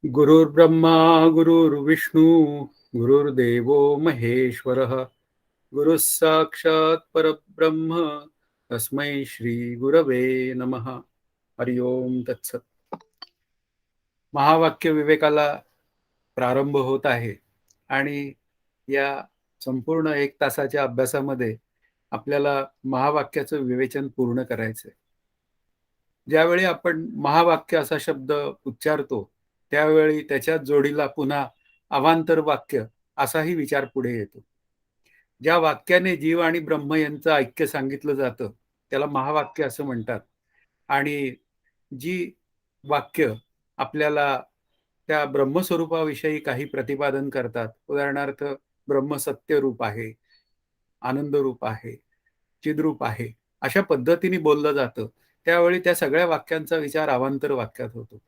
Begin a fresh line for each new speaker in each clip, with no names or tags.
गुरुर्ब्रह्मा गुरुर्विष्णू गुरुर्देवो महेश्वरः गुरुः साक्षात् परब्रह्म तस्मै श्री गुरवे नमः. हरि ओम तत्सत. महावाक्य विवेकाला प्रारंभ होत आहे आणि या संपूर्ण 1 तासाच्या अभ्यासामध्ये आपल्याला महावाक्याचं विवेचन पूर्ण करायचंय. ज्यावेळी आपण महावाक्य असा शब्द उच्चारतो त्यावेळी त्याच्या जोडीला पुन्हा अवांतर वाक्य असाही विचार पुढे येतो. ज्या वाक्याने जीव आणि ब्रह्म यांचं ऐक्य सांगितलं जातं त्याला महावाक्य असं म्हणतात. आणि जी वाक्य आपल्याला त्या ब्रह्मस्वरूपाविषयी काही प्रतिपादन करतात, उदाहरणार्थ ब्रह्म सत्य रूप आहे, आनंद रूप आहे, चिद्रूप आहे, अशा पद्धतीने बोललं जातं त्यावेळी त्या सगळ्या वाक्यांचा विचार अवांतर वाक्यात होतो.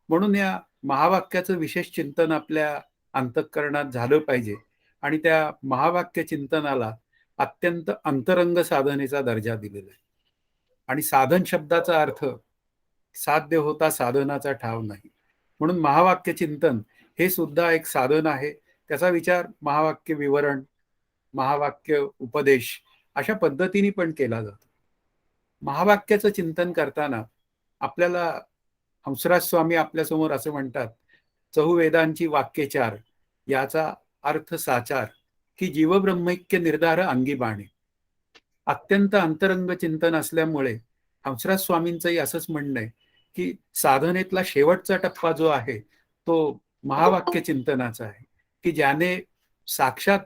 म्हणून या महावाक्याचं विशेष चिंतन आपल्या अंतःकरणात झालं पाहिजे आणि त्या महावाक्य चिंतनाला अत्यंत अंतरंग साधनेचा दर्जा दिलेला आहे. आणि साधन शब्दाचा अर्थ साध्य होता साधनाचा ठाव नाही, म्हणून महावाक्य चिंतन हे सुद्धा एक साधन आहे. त्याचा विचार महावाक्य विवरण, महावाक्य उपदेश अशा पद्धतीने पण केला जातो. महावाक्याचं चिंतन करताना आपल्याला हंसराज स्वामी आपल्यासमोर असं म्हणतात, चहुवेदांची वाक्यचार याचा अर्थ साचार की जीवब्रह्मैक्य निर्धार अंगी बाणे. अत्यंत अंतरंग चिंतन असल्यामुळे हंसराज स्वामींचंही असंच म्हणणं आहे की साधनेतला शेवटचा टप्पा जो आहे तो महावाक्य चिंतनाचा आहे, की ज्याने साक्षात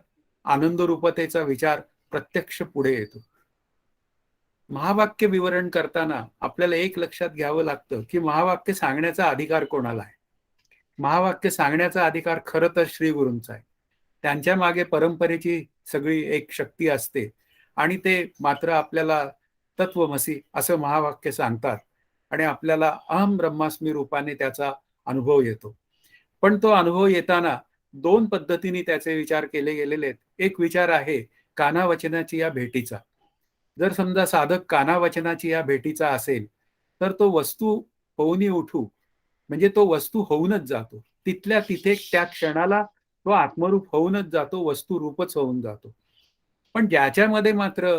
आनंद रूपतेचा विचार प्रत्यक्ष पुढे येतो. महावाक्य विवरण करताना आपल्याला एक लक्षात घ्यावं लागतं की महावाक्य सांगण्याचा अधिकार कोणाला आहे. महावाक्य सांगण्याचा अधिकार खरं तर श्री गुरूंचा आहे. त्यांच्या मागे परंपरेची सगळी एक शक्ती असते आणि ते मात्र आपल्याला तत्वमसी असं महावाक्य सांगतात आणि आपल्याला अहम ब्रह्मास्मी रूपाने त्याचा अनुभव येतो. पण तो अनुभव येताना 2 पद्धतीने त्याचे विचार केले गेलेले आहेत. एक विचार आहे कानावचनाची या भेटीचा. जर समजा साधक कानावचनाची या भेटीचा असेल तर तो वस्तू होऊनी उठू म्हणजे तो वस्तू होऊनच जातो. तिथल्या तिथे त्या क्षणाला तो आत्मरूप होऊनच जातो, वस्तू रूपच होऊन जातो. पण ज्याच्यामध्ये मात्र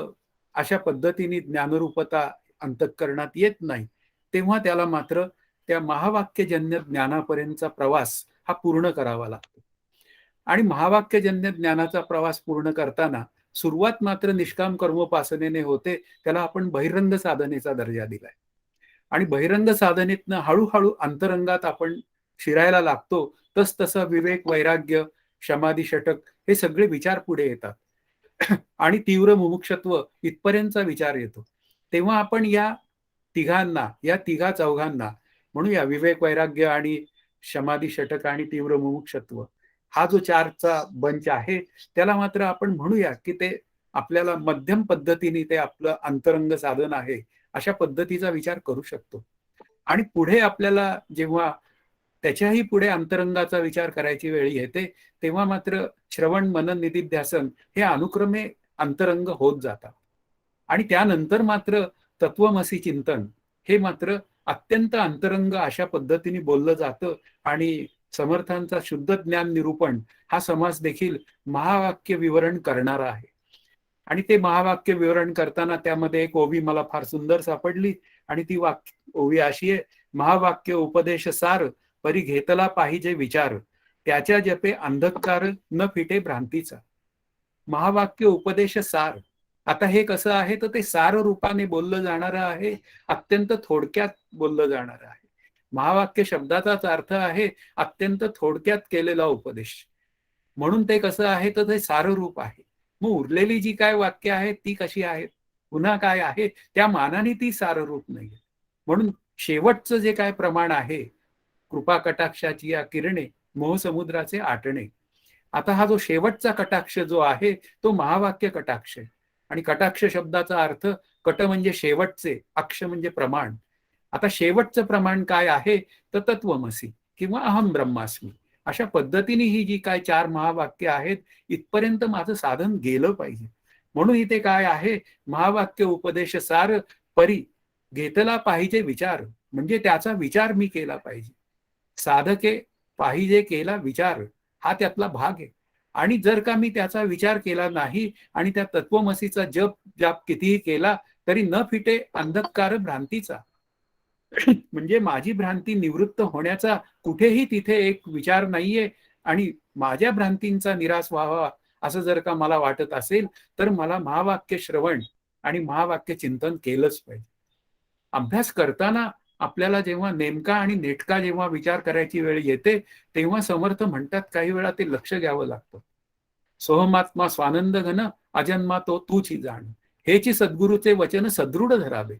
अशा पद्धतीने ज्ञानरूपता अंतःकरणात येत नाही तेव्हा त्याला मात्र त्या महावाक्यजन्य ज्ञानापर्यंतचा प्रवास हा पूर्ण करावा लागतो. आणि महावाक्यजन्य ज्ञानाचा प्रवास पूर्ण करताना सुरुवात मात्र निष्काम कर्मोपासनेने होते. त्याला आपण बहिरंग साधनेचा दर्जा दिलाय. आणि बहिरंग साधनेतनं हळूहळू अंतरंगात आपण शिरायला लागतो. तस तसं विवेक, वैराग्य, समाधी, षटक हे सगळे विचार पुढे येतात आणि तीव्र मुमुक्षत्व इथपर्यंतचा विचार येतो. तेव्हा आपण या तिघांना, या तिघा चौघांना म्हणूया विवेक, वैराग्य आणि समाधी, षटक आणि तीव्र मुमुक्षत्व हा जो 4चा बंच आहे त्याला मात्र आपण म्हणूया की ते आपल्याला मध्यम पद्धतीने ते आपलं अंतरंग साधन आहे अशा पद्धतीचा विचार करू शकतो. आणि पुढे आपल्याला जेव्हा त्याच्याही पुढे अंतरंगाचा विचार करायची वेळ येते तेव्हा मात्र श्रवण, मनन, निधिध्यासन हे अनुक्रमे अंतरंग होत जातात. आणि त्यानंतर मात्र तत्वमसी चिंतन हे मात्र अत्यंत अंतरंग अशा पद्धतीने बोललं जातं. आणि समर्थांचा शुद्ध ज्ञान निरूपण हा समास देखील महावाक्य विवरण करणारा आहे. आणि ते महावाक्य विवरण करताना त्यामध्ये एक ओवी मला फार सुंदर सापडली आणि ती ओवी अशी आहे, महावाक्य उपदेश सार परी घेतला पाहिजे विचार, त्याच्या जपे अंधकार न फिटे भ्रांतीचा. महावाक्य उपदेश सार. आता हे कसं आहे तर ते सार रूपाने बोललं जाणारं आहे, अत्यंत थोडक्यात बोललं जाणारं आहे. महावाक्य शब्दाचाच अर्थ आहे अत्यंत थोडक्यात केलेला उपदेश. म्हणून ते कसं आहे तर ते सार रूप आहे. मग उरलेली जी काय वाक्य आहेत ती कशी आहेत, पुन्हा काय आहे, त्या मानाने ती सार रूप नाही. म्हणून शेवटचं जे काय प्रमाण आहे, कृपा कटाक्षाची या किरणे मोहसमुद्राचे आटणे. आता हा जो शेवटचा कटाक्ष जो आहे तो महावाक्य कटाक्ष आहे. आणि कटाक्ष शब्दाचा अर्थ कट म्हणजे शेवटचे, अक्ष म्हणजे प्रमाण. आता शेवटचं प्रमाण काय आहे तर तत्वमसी किंवा अहम ब्रह्मास्मी. अशा पद्धतीने ही जी काय 4 महावाक्य आहेत इथपर्यंत माझं साधन गेलं पाहिजे. म्हणून इथे काय आहे, महावाक्य उपदेश सार परी घेतला पाहिजे विचार, म्हणजे त्याचा विचार मी केला पाहिजे. साधके पाहिजे केला विचार हा त्यातला भाग आहे. आणि जर का मी त्याचा विचार केला नाही आणि त्या तत्वमसीचा जप जाप कितीही केला तरी न फिटे अंधकार भ्रांतीचा. म्हणजे माझी भ्रांती निवृत्त होण्याचा कुठेही तिथे एक विचार नाहीये. आणि माझ्या भ्रांतींचा निराश व्हावा असं जर का मला वाटत असेल तर मला महावाक्य श्रवण आणि महावाक्य चिंतन केलंच पाहिजे. अभ्यास करताना आपल्याला जेव्हा नेमका आणि नेटका जेव्हा विचार करायची वेळ येते तेव्हा समर्थ म्हणतात काही वेळा ते लक्ष घ्यावं लागतं. सोहमात्मा स्वानंद घन अजन्मा तो तूच जाण, हेची सद्गुरूचे वचन सदृढ धरावे.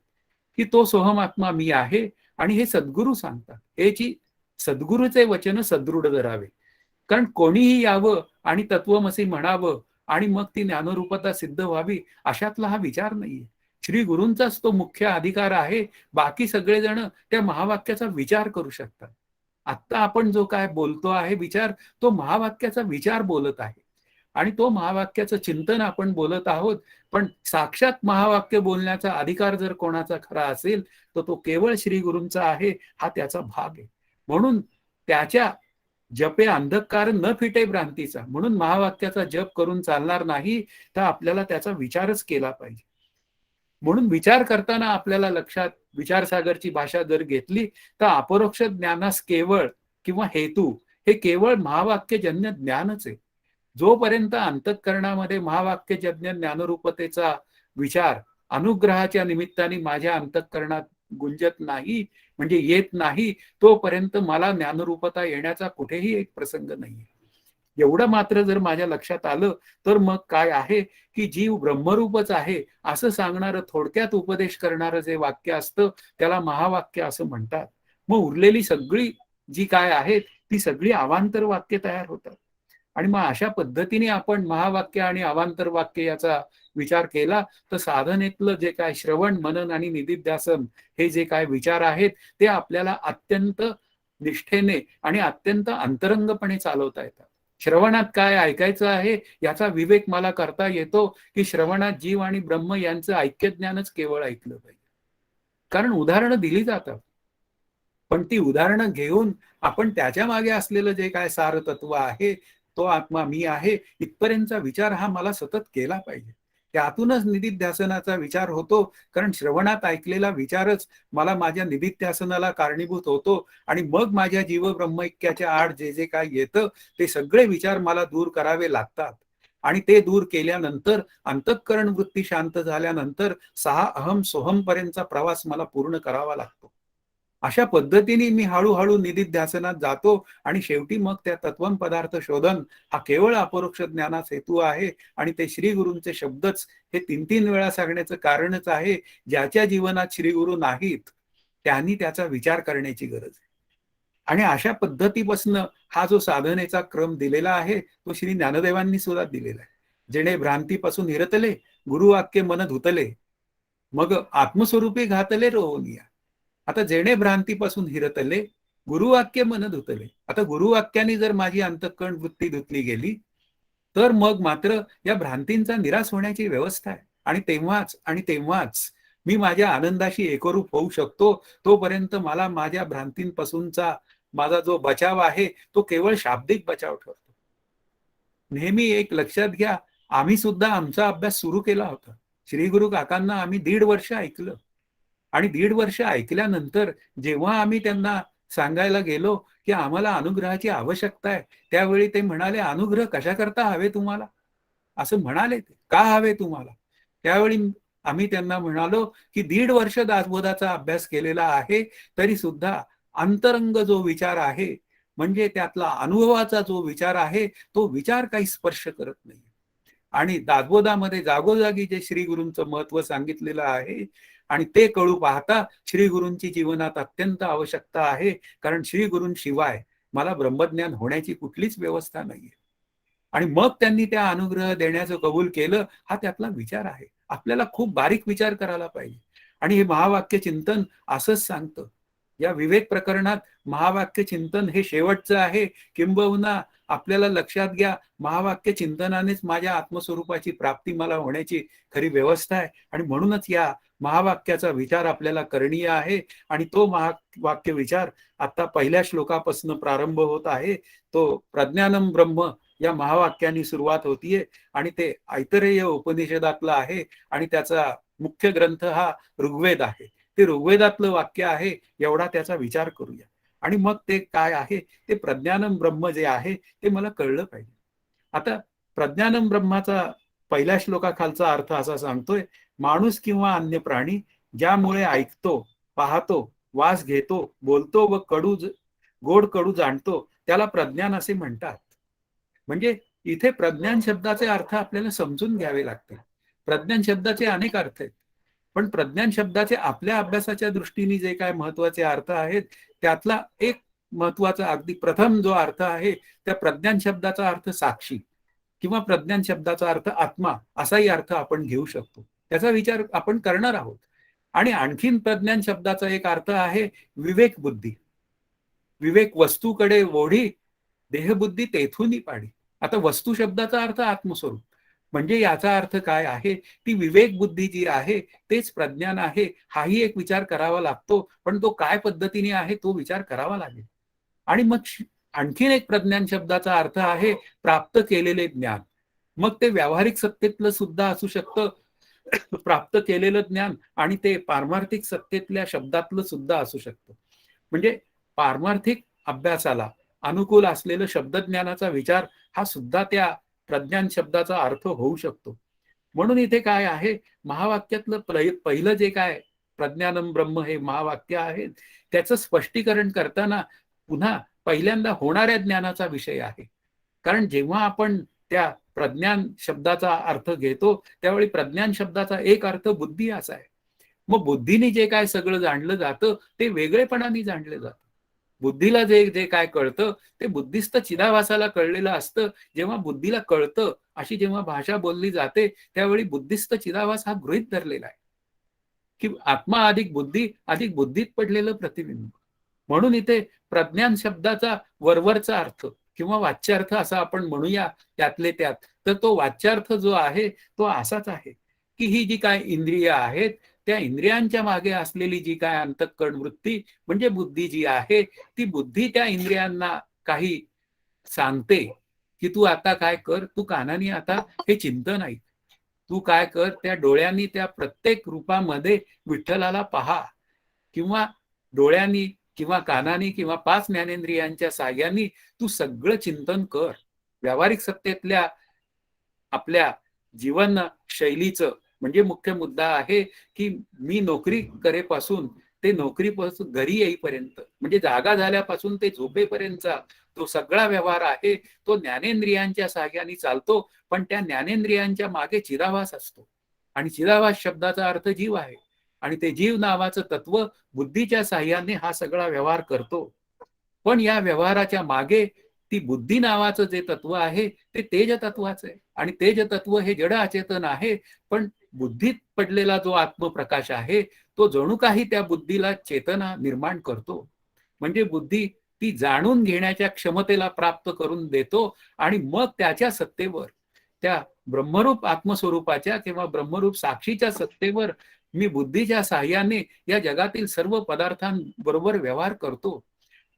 की तो सोहमात्मा मी आहे आणि हे सद्गुरू सांगतात. हेची सद्गुरूचे वचन सदृढ धरावे. कारण कोणीही यावं आणि तत्वमसी म्हणावं आणि मग ती ज्ञानरूपता सिद्ध व्हावी अशातला हा विचार नाहीये. श्री गुरूंचाच तो मुख्य अधिकार आहे. बाकी सगळेजण त्या महावाक्याचा विचार करू शकतात. आत्ता आपण जो काय बोलतो आहे विचार, तो महावाक्याचा विचार बोलत आहे आणि तो महावाक्याचं चिंतन आपण बोलत आहोत. पण साक्षात महावाक्य बोलण्याचा अधिकार जर कोणाचा खरा असेल तर तो केवळ श्री गुरूंचा आहे, हा त्याचा भाग आहे. म्हणून त्याच्या जपे अंधकार न फिटे भ्रांतीचा, म्हणून महावाक्याचा जप करून चालणार नाही, तर आपल्याला त्याचा विचारच केला पाहिजे. म्हणून विचार करताना आपल्याला लक्षात विचारसागरची भाषा जर घेतली तर अपरोक्ष ज्ञानास केवळ किंवा हेतू हे केवळ महावाक्यजन्य ज्ञानच आहे. जोपर्यंत अंतःकरणामध्ये महावाक्यजन्य ज्ञानरूपतेचा विचार अनुग्रहाच्या निमित्ताने माझ्या अंतःकरणात गुंजत नाही, म्हणजे येत नाही, तोपर्यंत मला ज्ञानरूपता येण्याचा कुठेही एक प्रसंग नाही. एवढं मात्र जर माझ्या लक्षात आलं तर मग काय आहे की जीव ब्रह्मरूपच आहे असं सांगणारं थोडक्यात उपदेश करणारं जे वाक्य असतं त्याला महावाक्य असं म्हणतात. मग उरलेली सगळी जी काय आहेत ती सगळी अवांतर वाक्य तयार होतात. आणि मग अशा पद्धतीने आपण महावाक्य आणि अवांतर वाक्य याचा विचार केला तर साधनेतलं जे काय श्रवण मनन आणि निधिध्यासन हे जे काय विचार आहेत ते आपल्याला अत्यंत निष्ठेने आणि अत्यंत अंतरंगपणे चालवता येतात. श्रवणात काय ऐकायचं आहे याचा विवेक मला करता येतो की श्रवणात जीव आणि ब्रह्म यांचं ऐक्यज्ञानच केवळ ऐकलं पाहिजे. कारण उदाहरणं दिली जातात पण ती उदाहरणं घेऊन आपण त्याच्या मागे असलेलं जे काय सार तत्व आहे, तो आत्मा मी आहे इथपर्यंतचा विचार हा मला सतत केला पाहिजे. त्यातूनच निधिध्यासनाचा विचार होतो. कारण श्रवणात ऐकलेला विचारच मला माझ्या निधिध्यासनाला कारणीभूत होतो आणि मग माझ्या जीव ब्रह्मैक्याच्या आड जे जे काय येतं ते सगळे विचार मला दूर करावे लागतात. आणि ते दूर केल्यानंतर अंतःकरण वृत्ती शांत झाल्यानंतर 6 अहम सोहम पर्यंतचा प्रवास मला पूर्ण करावा लागतो. अशा पद्धतीने मी हळूहळू निधिध्यासनात जातो आणि शेवटी मग त्या तत्वम पदार्थ शोधन हा केवळ अपरोक्ष ज्ञानाचा हेतू आहे. आणि ते श्री गुरूंचे शब्दच हे 3-3 वेळा सांगण्याचं कारणच आहे. ज्याच्या जीवनात श्री गुरु नाहीत त्यांनी त्याचा विचार करण्याची गरज आहे. आणि अशा पद्धतीपासून हा जो साधनेचा क्रम दिलेला आहे तो श्री ज्ञानदेवांनी सुद्धा दिलेला आहे. जेणे भ्रांतीपासून हिरतले गुरुवाक्य मन धुतले, मग आत्मस्वरूपी घातले रोवनिया. आता जेणे भ्रांतीपासून हिरतले गुरुवाक्य मन धुतले. आता गुरुवाक्याने जर माझी अंतःकरण वृत्ती धुतली गेली तर मग मात्र या भ्रांतींचा निराश होण्याची व्यवस्था आहे. आणि तेव्हाच मी माझ्या आनंदाशी एकरूप होऊ शकतो. तोपर्यंत मला माझ्या भ्रांतींपासूनचा माझा जो बचाव आहे तो केवळ शाब्दिक बचाव ठरतो. नेहमी एक लक्षात घ्या, आम्ही सुद्धा आमचा अभ्यास सुरू केला होता. श्री गुरु काकांना आम्ही 1.5 वर्ष ऐकलं आणि 1.5 वर्ष ऐकल्यानंतर जेव्हा आम्ही त्यांना सांगायला गेलो की आम्हाला अनुग्रहाची आवश्यकता आहे, त्यावेळी ते म्हणाले, अनुग्रह कशाकरता हवे तुम्हाला? असं म्हणाले ते, का हवे तुम्हाला? त्यावेळी आम्ही त्यांना म्हणालो की 1.5 वर्ष दासबोधाचा अभ्यास केलेला आहे तरी सुद्धा अंतरंग जो विचार आहे म्हणजे त्यातला अनुभवाचा जो विचार आहे तो विचार काही स्पर्श करत नाही. आणि दासबोधामध्ये जागोजागी जे श्री गुरूंचं महत्व सांगितलेलं आहे आणि ते कळू पाहता श्री गुरूंची जीवनात अत्यंत आवश्यकता आहे. कारण श्री गुरूंशिवाय मला ब्रह्मज्ञान होण्याची कुठलीच व्यवस्था नाहीये. आणि मग त्यांनी त्या अनुग्रह देण्याचं कबूल केलं, हा त्यातला विचार आहे. आपल्याला खूप बारीक विचार करायला पाहिजे. आणि हे महावाक्य चिंतन असंच सांगतं, या विवेक प्रकरणात महावाक्य चिंतन हे शेवटचं आहे, किंबहुना आपल्याला लक्षात घ्या, महावाक्य चिंतनानेच माझ्या आत्मस्वरूपाची प्राप्ती मला होण्याची खरी व्यवस्था आहे. आणि म्हणूनच या महावाक्याचा विचार आपल्याला करणीय आहे. आणि तो महावाक्य विचार आता पहिल्या श्लोकापासून प्रारंभ होत आहे. तो प्रज्ञानम ब्रह्म या महावाक्याने सुरुवात होतीये आणि ते ऐतरेय उपनिषदातलं आहे आणि त्याचा मुख्य ग्रंथ हा ऋग्वेद आहे. ते ऋग्वेदातलं वाक्य आहे, एवढा त्याचा विचार करूया. आणि मग ते काय आहे, ते प्रज्ञानम ब्रह्म जे आहे ते मला कळलं पाहिजे. आता प्रज्ञानम ब्रह्माचा पहिल्या श्लोकाखालचा अर्थ असा सांगतोय, माणूस किंवा अन्य प्राणी ज्यामुळे ऐकतो, पाहतो, वास घेतो, बोलतो व गोड कडू जाणतो त्याला प्रज्ञान असे म्हणतात. म्हणजे इथे प्रज्ञान शब्दाचे अर्थ आपल्याला समजून घ्यावे लागतील. प्रज्ञान शब्दाचे अनेक अर्थ आहेत, पण प्रज्ञान शब्दाचे आपल्या अभ्यासाच्या दृष्टीने जे काय महत्वाचे अर्थ आहेत त्यातला एक महत्वाचा अगदी प्रथम जो अर्थ आहे, त्या प्रज्ञान शब्दाचा अर्थ साक्षी किंवा प्रज्ञान शब्दाचा अर्थ आत्मा असाही अर्थ आपण घेऊ शकतो. त्याचा विचार आपण करणार आहोत. आणि आणखीन प्रज्ञान शब्दाचा एक अर्थ आहे विवेक बुद्धी. विवेक वस्तूकडे ओढी, देहबुद्धी तेथूनही पाडी. आता वस्तू शब्दाचा अर्थ आत्मस्वरूप, म्हणजे याचा अर्थ काय आहे, ती विवेक बुद्धी जी आहे तेच प्रज्ञान आहे. हाही एक विचार करावा लागतो, पण तो काय पद्धतीने आहे तो विचार करावा लागेल. आणि मग आणखीन एक प्रज्ञान शब्दाचा अर्थ आहे प्राप्त केलेले ज्ञान. मग ते व्यावहारिक सत्तेतलं सुद्धा असू शकतं, प्राप्त केलेलं ज्ञान, आणि ते पारमार्थिक सत्तेतल्या शब्दातलं सुद्धा असू शकतं. म्हणजे पारमार्थिक अभ्यासाला अनुकूल असलेलं शब्दज्ञानाचा विचार हा सुद्धा त्या प्रज्ञान शब्दाचा अर्थ होऊ शकतो. म्हणून इथे काय आहे, महावाक्यातलं पहिलं जे काय प्रज्ञानम ब्रह्म हे महावाक्य आहे त्याचं स्पष्टीकरण करताना पुन्हा पहिल्यांदा होणाऱ्या ज्ञानाचा विषय आहे. कारण जेव्हा आपण त्या प्रज्ञान शब्दाचा अर्थ घेतो त्यावेळी प्रज्ञान शब्दाचा एक अर्थ बुद्धी असा आहे. मग बुद्धीने जे काय सगळं जाणलं जातं ते वेगळेपणाने जाणलं जातं. बुद्धीला जे जे काय कळतं ते बुद्धिस्त चिदाभासाला कळलेलं असतं. जेव्हा बुद्धीला कळतं अशी जेव्हा भाषा बोलली जाते त्यावेळी बुद्धिस्त चिदाभास हा गृहीत धरलेला आहे की आत्मा अधिक बुद्धीत पडलेलं प्रतिबिंब. म्हणून इथे प्रज्ञान शब्दाचा वरवरचा अर्थ किंवा वाच्यार्थ असा आपण म्हणूया त्यातले त्यात, तर तो वाच्यार्थ जो आहे तो असाच आहे की ही जी काय इंद्रिय आहेत त्या इंद्रियांच्या मागे असलेली जी काय अंतःकरण वृत्ती म्हणजे बुद्धी जी आहे, ती बुद्धी त्या इंद्रियांना काही सांगते की तू आता काय कर, तू कानाने आता हे चिंतन ऐक, तू काय कर, त्या डोळ्यांनी त्या प्रत्येक रूपामध्ये विठ्ठलाला पहा, किंवा डोळ्यांनी किंवा कानानी किंवा 5 ज्ञानेंद्रियांच्या साह्याने तू सगळं चिंतन कर. व्यावहारिक सत्तेतल्या आपल्या जीवन शैलीचं म्हणजे मुख्य मुद्दा आहे की मी नोकरी करेपासून ते नोकरीपासून घरी येईपर्यंत, म्हणजे जागा झाल्यापासून ते झोपेपर्यंतचा तो सगळा व्यवहार आहे तो ज्ञानेंद्रियांच्या साह्याने चालतो. पण त्या ज्ञानेंद्रियांच्या मागे चिदाभास असतो आणि चिदाभास शब्दाचा अर्थ जीव आहे. आणि ते जीव नावाचं तत्व बुद्धीच्या साह्याने हा सगळा व्यवहार करतो. पण या व्यवहाराच्या मागे ती बुद्धी नावाचं जे तत्व आहे ते तेज तत्वाचं आहे. आणि तेज तत्व हे जड अचेतन आहे, पण बुद्धीत पडलेला जो आत्मप्रकाश आहे तो जणू काही त्या बुद्धीला चेतना निर्माण करतो. म्हणजे बुद्धी ती जाणून घेण्याच्या क्षमतेला प्राप्त करून देतो आणि मग त्याच्या सत्तेवर, त्या ब्रह्मरूप आत्मस्वरूपाच्या किंवा ब्रह्मरूप साक्षीच्या सत्तेवर मी बुद्धीच्या साह्याने या जगातील सर्व पदार्थांबरोबर व्यवहार करतो.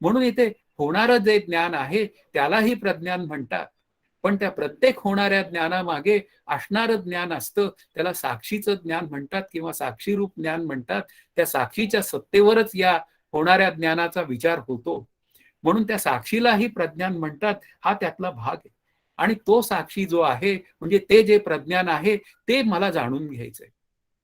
म्हणून इथे होणारं जे ज्ञान आहे त्यालाही प्रज्ञान म्हणतात. पण त्या प्रत्येक होणाऱ्या ज्ञानामागे असणारं ज्ञान असतं त्याला साक्षीचं ज्ञान म्हणतात किंवा साक्षीरूप ज्ञान म्हणतात. त्या साक्षीच्या सत्तेवरच या होणाऱ्या ज्ञानाचा विचार होतो. म्हणून त्या साक्षीलाही प्रज्ञान म्हणतात. हा त्यातला भाग आहे. आणि तो साक्षी जो आहे म्हणजे ते जे प्रज्ञान आहे ते मला जाणून घ्यायचंय.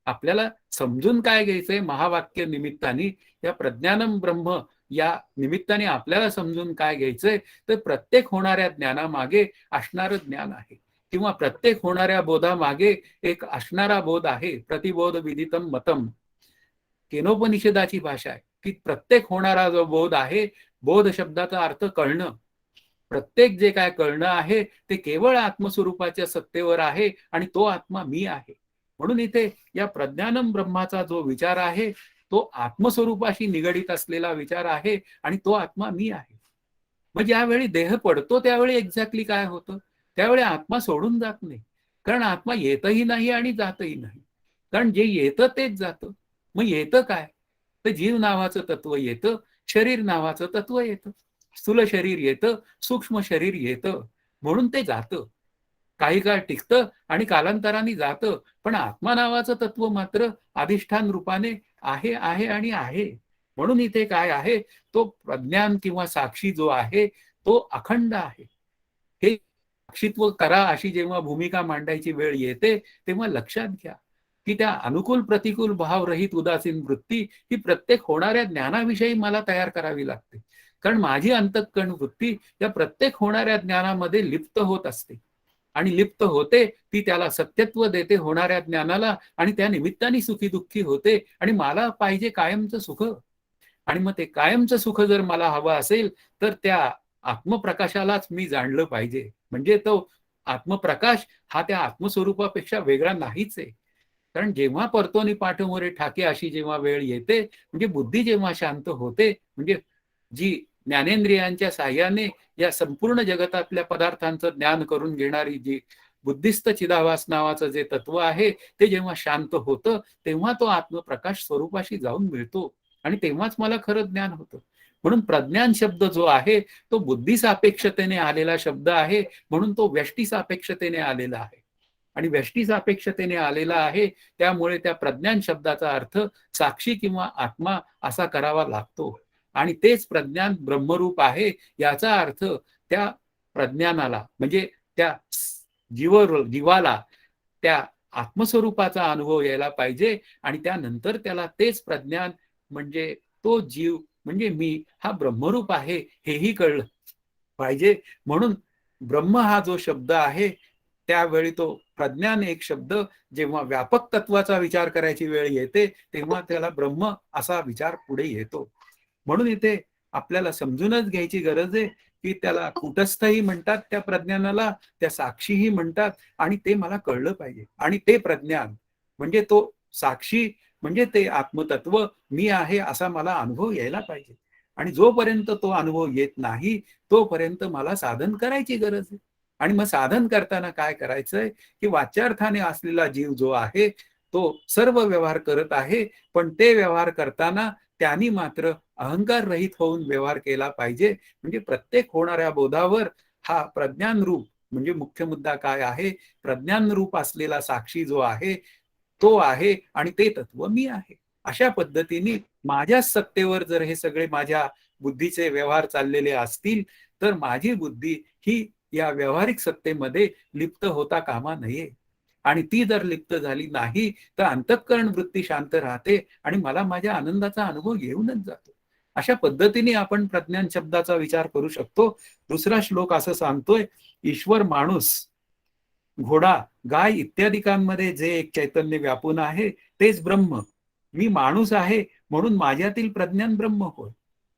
आपल्याला समजून काय घ्यायचंय महावाक्य निमित्ताने, या प्रज्ञानम ब्रह्म या निमित्ताने आपल्याला समजून काय घ्यायचंय तर प्रत्येक होणाऱ्या ज्ञानामागे असणारं ज्ञान आहे किंवा प्रत्येक होणाऱ्या बोधामागे एक असणारा बोध आहे. प्रतिबोध विदितम मतम केनोपनिषदाची भाषा आहे की प्रत्येक होणारा जो बोध आहे, बोध शब्दाचा अर्थ कळणं, प्रत्येक जे काय कळणं आहे ते केवळ आत्मस्वरूपाच्या सत्तेवर आहे आणि तो आत्मा मी आहे. म्हणून इथे या प्रज्ञानम ब्रह्माचा जो विचार आहे तो आत्मस्वरूपाशी निगडीत असलेला विचार आहे आणि तो आत्मा मी आहे. मग ज्यावेळी देह पडतो त्यावेळी एक्झॅक्टली काय होतं? त्यावेळी आत्मा सोडून जात नाही. कारण आत्मा येतही नाही आणि जातही नाही. कारण जे येतं तेच जातं. मग येतं काय? तर जीव नावाचं तत्व येतं, शरीर नावाचं तत्व येतं. स्थूल शरीर येतं, सूक्ष्म शरीर येतं, म्हणून ते जातं. काही काळ टिकतं आणि कालांतराने जातं. पण आत्मा नावाचं तत्व मात्र अधिष्ठान रूपाने आहे, आहे आणि आहे. म्हणून इथे काय आहे, तो प्रज्ञान किंवा साक्षी जो आहे तो अखंड आहे. हे साक्षीत्व करा अशी जेव्हा भूमिका मांडायची वेळ येते तेव्हा लक्षात घ्या की त्या अनुकूल प्रतिकूल भावरहित उदासीन वृत्ती ही प्रत्येक होणाऱ्या ज्ञानाविषयी मला तयार करावी लागते. कारण माझी अंतःकरण वृत्ती या प्रत्येक होणाऱ्या ज्ञानामध्ये लिप्त होत असते आणि लिप्त होते, ती त्याला सत्यत्व देते होणाऱ्या ज्ञानाला आणि त्या निमित्ताने सुखी दुःखी होते आणि मला पाहिजे कायमचं सुख. आणि मग ते कायमचं सुख जर मला हवं असेल तर त्या आत्मप्रकाशालाच मी जाणलं पाहिजे. म्हणजे तो आत्मप्रकाश हा त्या आत्मस्वरूपापेक्षा वेगळा नाहीच आहे. कारण जेव्हा परतोनी पाठमोरे ठाके अशी जेव्हा वेळ येते, म्हणजे बुद्धी जेव्हा शांत होते, म्हणजे जी ज्ञानेंद्रियांच्या साह्याने या संपूर्ण जगतातल्या पदार्थांचं ज्ञान करून घेणारी जी बुद्धिस्त चिदाभास नावाचं जे तत्व आहे ते जेव्हा शांत होतं तेव्हा तो आत्मप्रकाश स्वरूपाशी जाऊन मिळतो आणि तेव्हाच मला खरं ज्ञान होतं. म्हणून प्रज्ञान शब्द जो आहे तो बुद्धी सापेक्षतेने आलेला शब्द आहे, म्हणून तो व्यष्टी सापेक्षतेने आलेला आहे आणि व्यष्टी सापेक्षतेने आलेला आहे. त्यामुळे त्या प्रज्ञान शब्दाचा अर्थ साक्षी किंवा आत्मा असा करावा लागतो आणि तेच प्रज्ञान ब्रह्मरूप आहे याचा अर्थ त्या प्रज्ञानाला म्हणजे त्या जीवाला त्या आत्मस्वरूपाचा अनुभव यायला पाहिजे आणि त्यानंतर त्याला तेच प्रज्ञान म्हणजे तो जीव म्हणजे मी हा ब्रह्मरूप आहे हेही कळलं पाहिजे. म्हणून ब्रह्म हा जो शब्द आहे त्यावेळी तो प्रज्ञान एक शब्द जेव्हा व्यापक तत्वाचा विचार करायची वेळ येते तेव्हा त्याला ब्रह्म असा विचार पुढे येतो. म्हणून इथे आपल्याला समजूनच घ्यायची गरज आहे की त्याला कुटस्थही म्हणतात त्या प्रज्ञानाला, त्या साक्षीही म्हणतात आणि ते मला कळलं पाहिजे. आणि ते प्रज्ञान म्हणजे तो साक्षी म्हणजे ते आत्मतत्व मी आहे असा मला अनुभव यायला पाहिजे. आणि जोपर्यंत तो अनुभव येत नाही तोपर्यंत मला साधन करायची गरज आहे. आणि मग साधन करताना काय करायचंय की वाच्यार्थाने असलेला जीव जो आहे तो सर्व व्यवहार करत आहे, पण ते व्यवहार करताना त्यांनी मात्र अहंकार रहित होऊन व्यवहार केला पाहिजे. म्हणजे प्रत्येक होणाऱ्या बोधावर हा प्रज्ञान रूप म्हणजे मुख्य मुद्दा काय आहे, प्रज्ञान रूप असलेला साक्षी जो आहे तो आहे आणि ते तत्व मी आहे. अशा पद्धतीने माझ्या सत्तेवर जर हे सगळे माझ्या बुद्धीचे व्यवहार चाललेले असतील तर माझी बुद्धी ही या व्यावहारिक सत्तेमध्ये लिप्त होता कामा नये. आणि ती जर लिप्त झाली नाही तर अंतःकरण वृत्ती शांत राहते आणि मला माझ्या आनंदाचा अनुभव येऊनच जातो. अशा पद्धतीने आपण प्रज्ञान शब्दाचा विचार करू शकतो. दुसरा श्लोक असं सांगतोय, ईश्वर, माणूस, घोडा, गाय इत्यादिकांमध्ये जे एक चैतन्य व्यापून आहे तेच ब्रह्म. मी माणूस आहे म्हणून माझ्यातील प्रज्ञान ब्रह्म होय.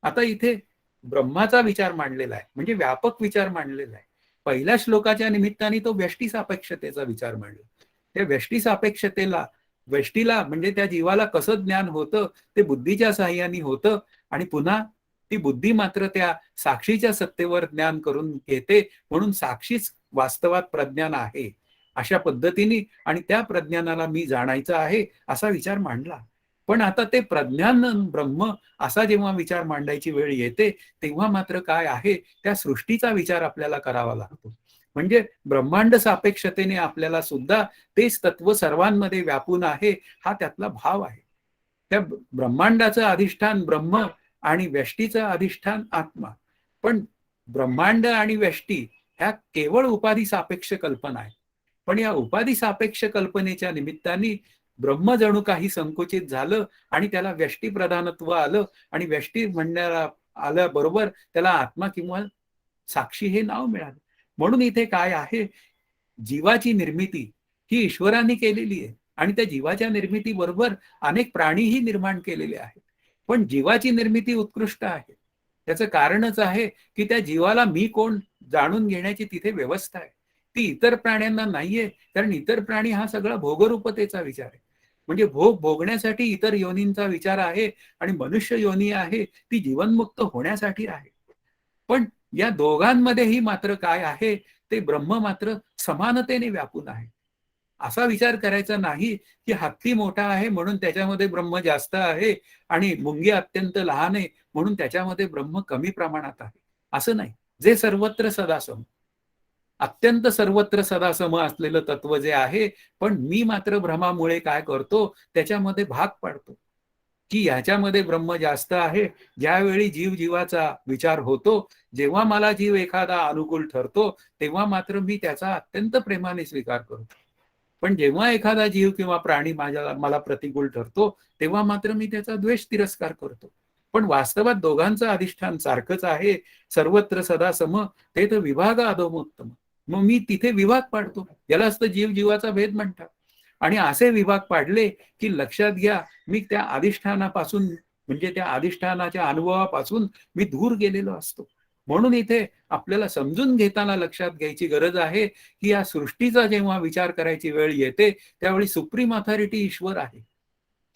आता इथे ब्रह्माचा विचार मांडलेला आहे म्हणजे व्यापक विचार मांडलेला आहे. पहिल्या श्लोकाच्या निमित्ताने तो व्यष्टी सापेक्षतेचा विचार मांडला. त्या व्यष्टी सापेक्षतेला व्यष्टीला म्हणजे त्या जीवाला कसं ज्ञान होतं ते बुद्धीच्या साह्याने होतं आणि पुन्हा ती बुद्धी मात्र त्या साक्षीच्या सत्तेवर ज्ञान करून घेते. म्हणून साक्षीच वास्तवात प्रज्ञान आहे अशा पद्धतीने आणि त्या प्रज्ञानाला मी जाणायचं आहे असा विचार मांडला. पण आता ते प्रज्ञान ब्रह्म असा जेव्हा विचार मांडायची वेळ येते तेव्हा मात्र काय आहे, त्या सृष्टीचा विचार आपल्याला करावा लागतो. म्हणजे ब्रह्मांड सापेक्षतेने आपल्याला सुद्धा तेच तत्व सर्वांमध्ये व्यापून आहे हा त्यातला भाव आहे. त्या ब्रह्मांडाचं अधिष्ठान ब्रह्म आणि व्यष्टीचं अधिष्ठान आत्मा. पण ब्रह्मांड आणि व्यष्टी ह्या केवळ उपाधी सापेक्ष कल्पना आहे. पण या उपाधी सापेक्ष कल्पनेच्या निमित्ताने ब्रह्म जणू काही संकुचित झालं आणि त्याला व्यष्टी प्रधानत्व आलं आणि व्यष्टी म्हणण्याला आल्याबरोबर त्याला आत्मा किंवा साक्षी हे नाव मिळालं. म्हणून इथे काय आहे, जीवाची निर्मिती ही ईश्वराने केलेली आहे आणि त्या जीवाच्या निर्मितीबरोबर अनेक प्राणीही निर्माण केलेले आहेत. पण जीवाची निर्मिती उत्कृष्ट आहे. त्याचं कारणच आहे की त्या जीवाला मी कोण जाणून घेण्याची तिथे व्यवस्था आहे. ती इतर प्राण्यांना नाहीये, कारण इतर प्राणी हा सगळा भोगरूपतेचा विचार आहे. म्हणजे भोग भोगण्यासाठी इतर योनींचा विचार आहे आणि मनुष्य योनी आहे ती जीवनमुक्त होण्यासाठी आहे. पण या दोघांमध्येही मात्र काय आहे, ते ब्रह्म मात्र समानतेने व्यापून आहे. असा विचार करायचा नाही की हत्ती मोठा आहे म्हणून त्याच्यामध्ये ब्रह्म जास्त आहे आणि मुंगी अत्यंत लहान आहे म्हणून त्याच्यामध्ये ब्रह्म कमी प्रमाणात आहे. असं नाही. जे सर्वत्र सदासम, अत्यंत सर्वत्र सदासम असलेलं तत्व जे आहे, पण मी मात्र भ्रमामुळे काय करतो, त्याच्यामध्ये भाग पाडतो की ह्याच्यामध्ये ब्रह्म जास्त आहे. ज्यावेळी जीव जीवाचा विचार होतो, जेव्हा मला जीव एखादा अनुकूल ठरतो, तेव्हा मात्र मी त्याचा अत्यंत प्रेमाने स्वीकार करतो. पण जेव्हा एखादा जीव किंवा प्राणी मला प्रतिकूल ठरतो, तेव्हा मात्र मी त्याचा द्वेष तिरस्कार करतो. पण वास्तवात दोघांचं अधिष्ठान सारखंच आहे. सर्वत्र सदा सम, ते तर विभाग अधोमुत्तम. मग मी तिथे विभाग पाडतो. याला असतं जीव जीवाचा भेद म्हणतात. आणि असे विभाग पाडले की लक्षात घ्या, मी त्या अधिष्ठानापासून म्हणजे त्या अधिष्ठानाच्या अनुभवापासून मी दूर गेलेलो असतो. म्हणून इथे आपल्याला समजून घेताना लक्षात घ्यायची गरज आहे की या सृष्टीचा जेव्हा विचार करायची वेळ येते, त्यावेळी सुप्रीम अथॉरिटी ईश्वर आहे,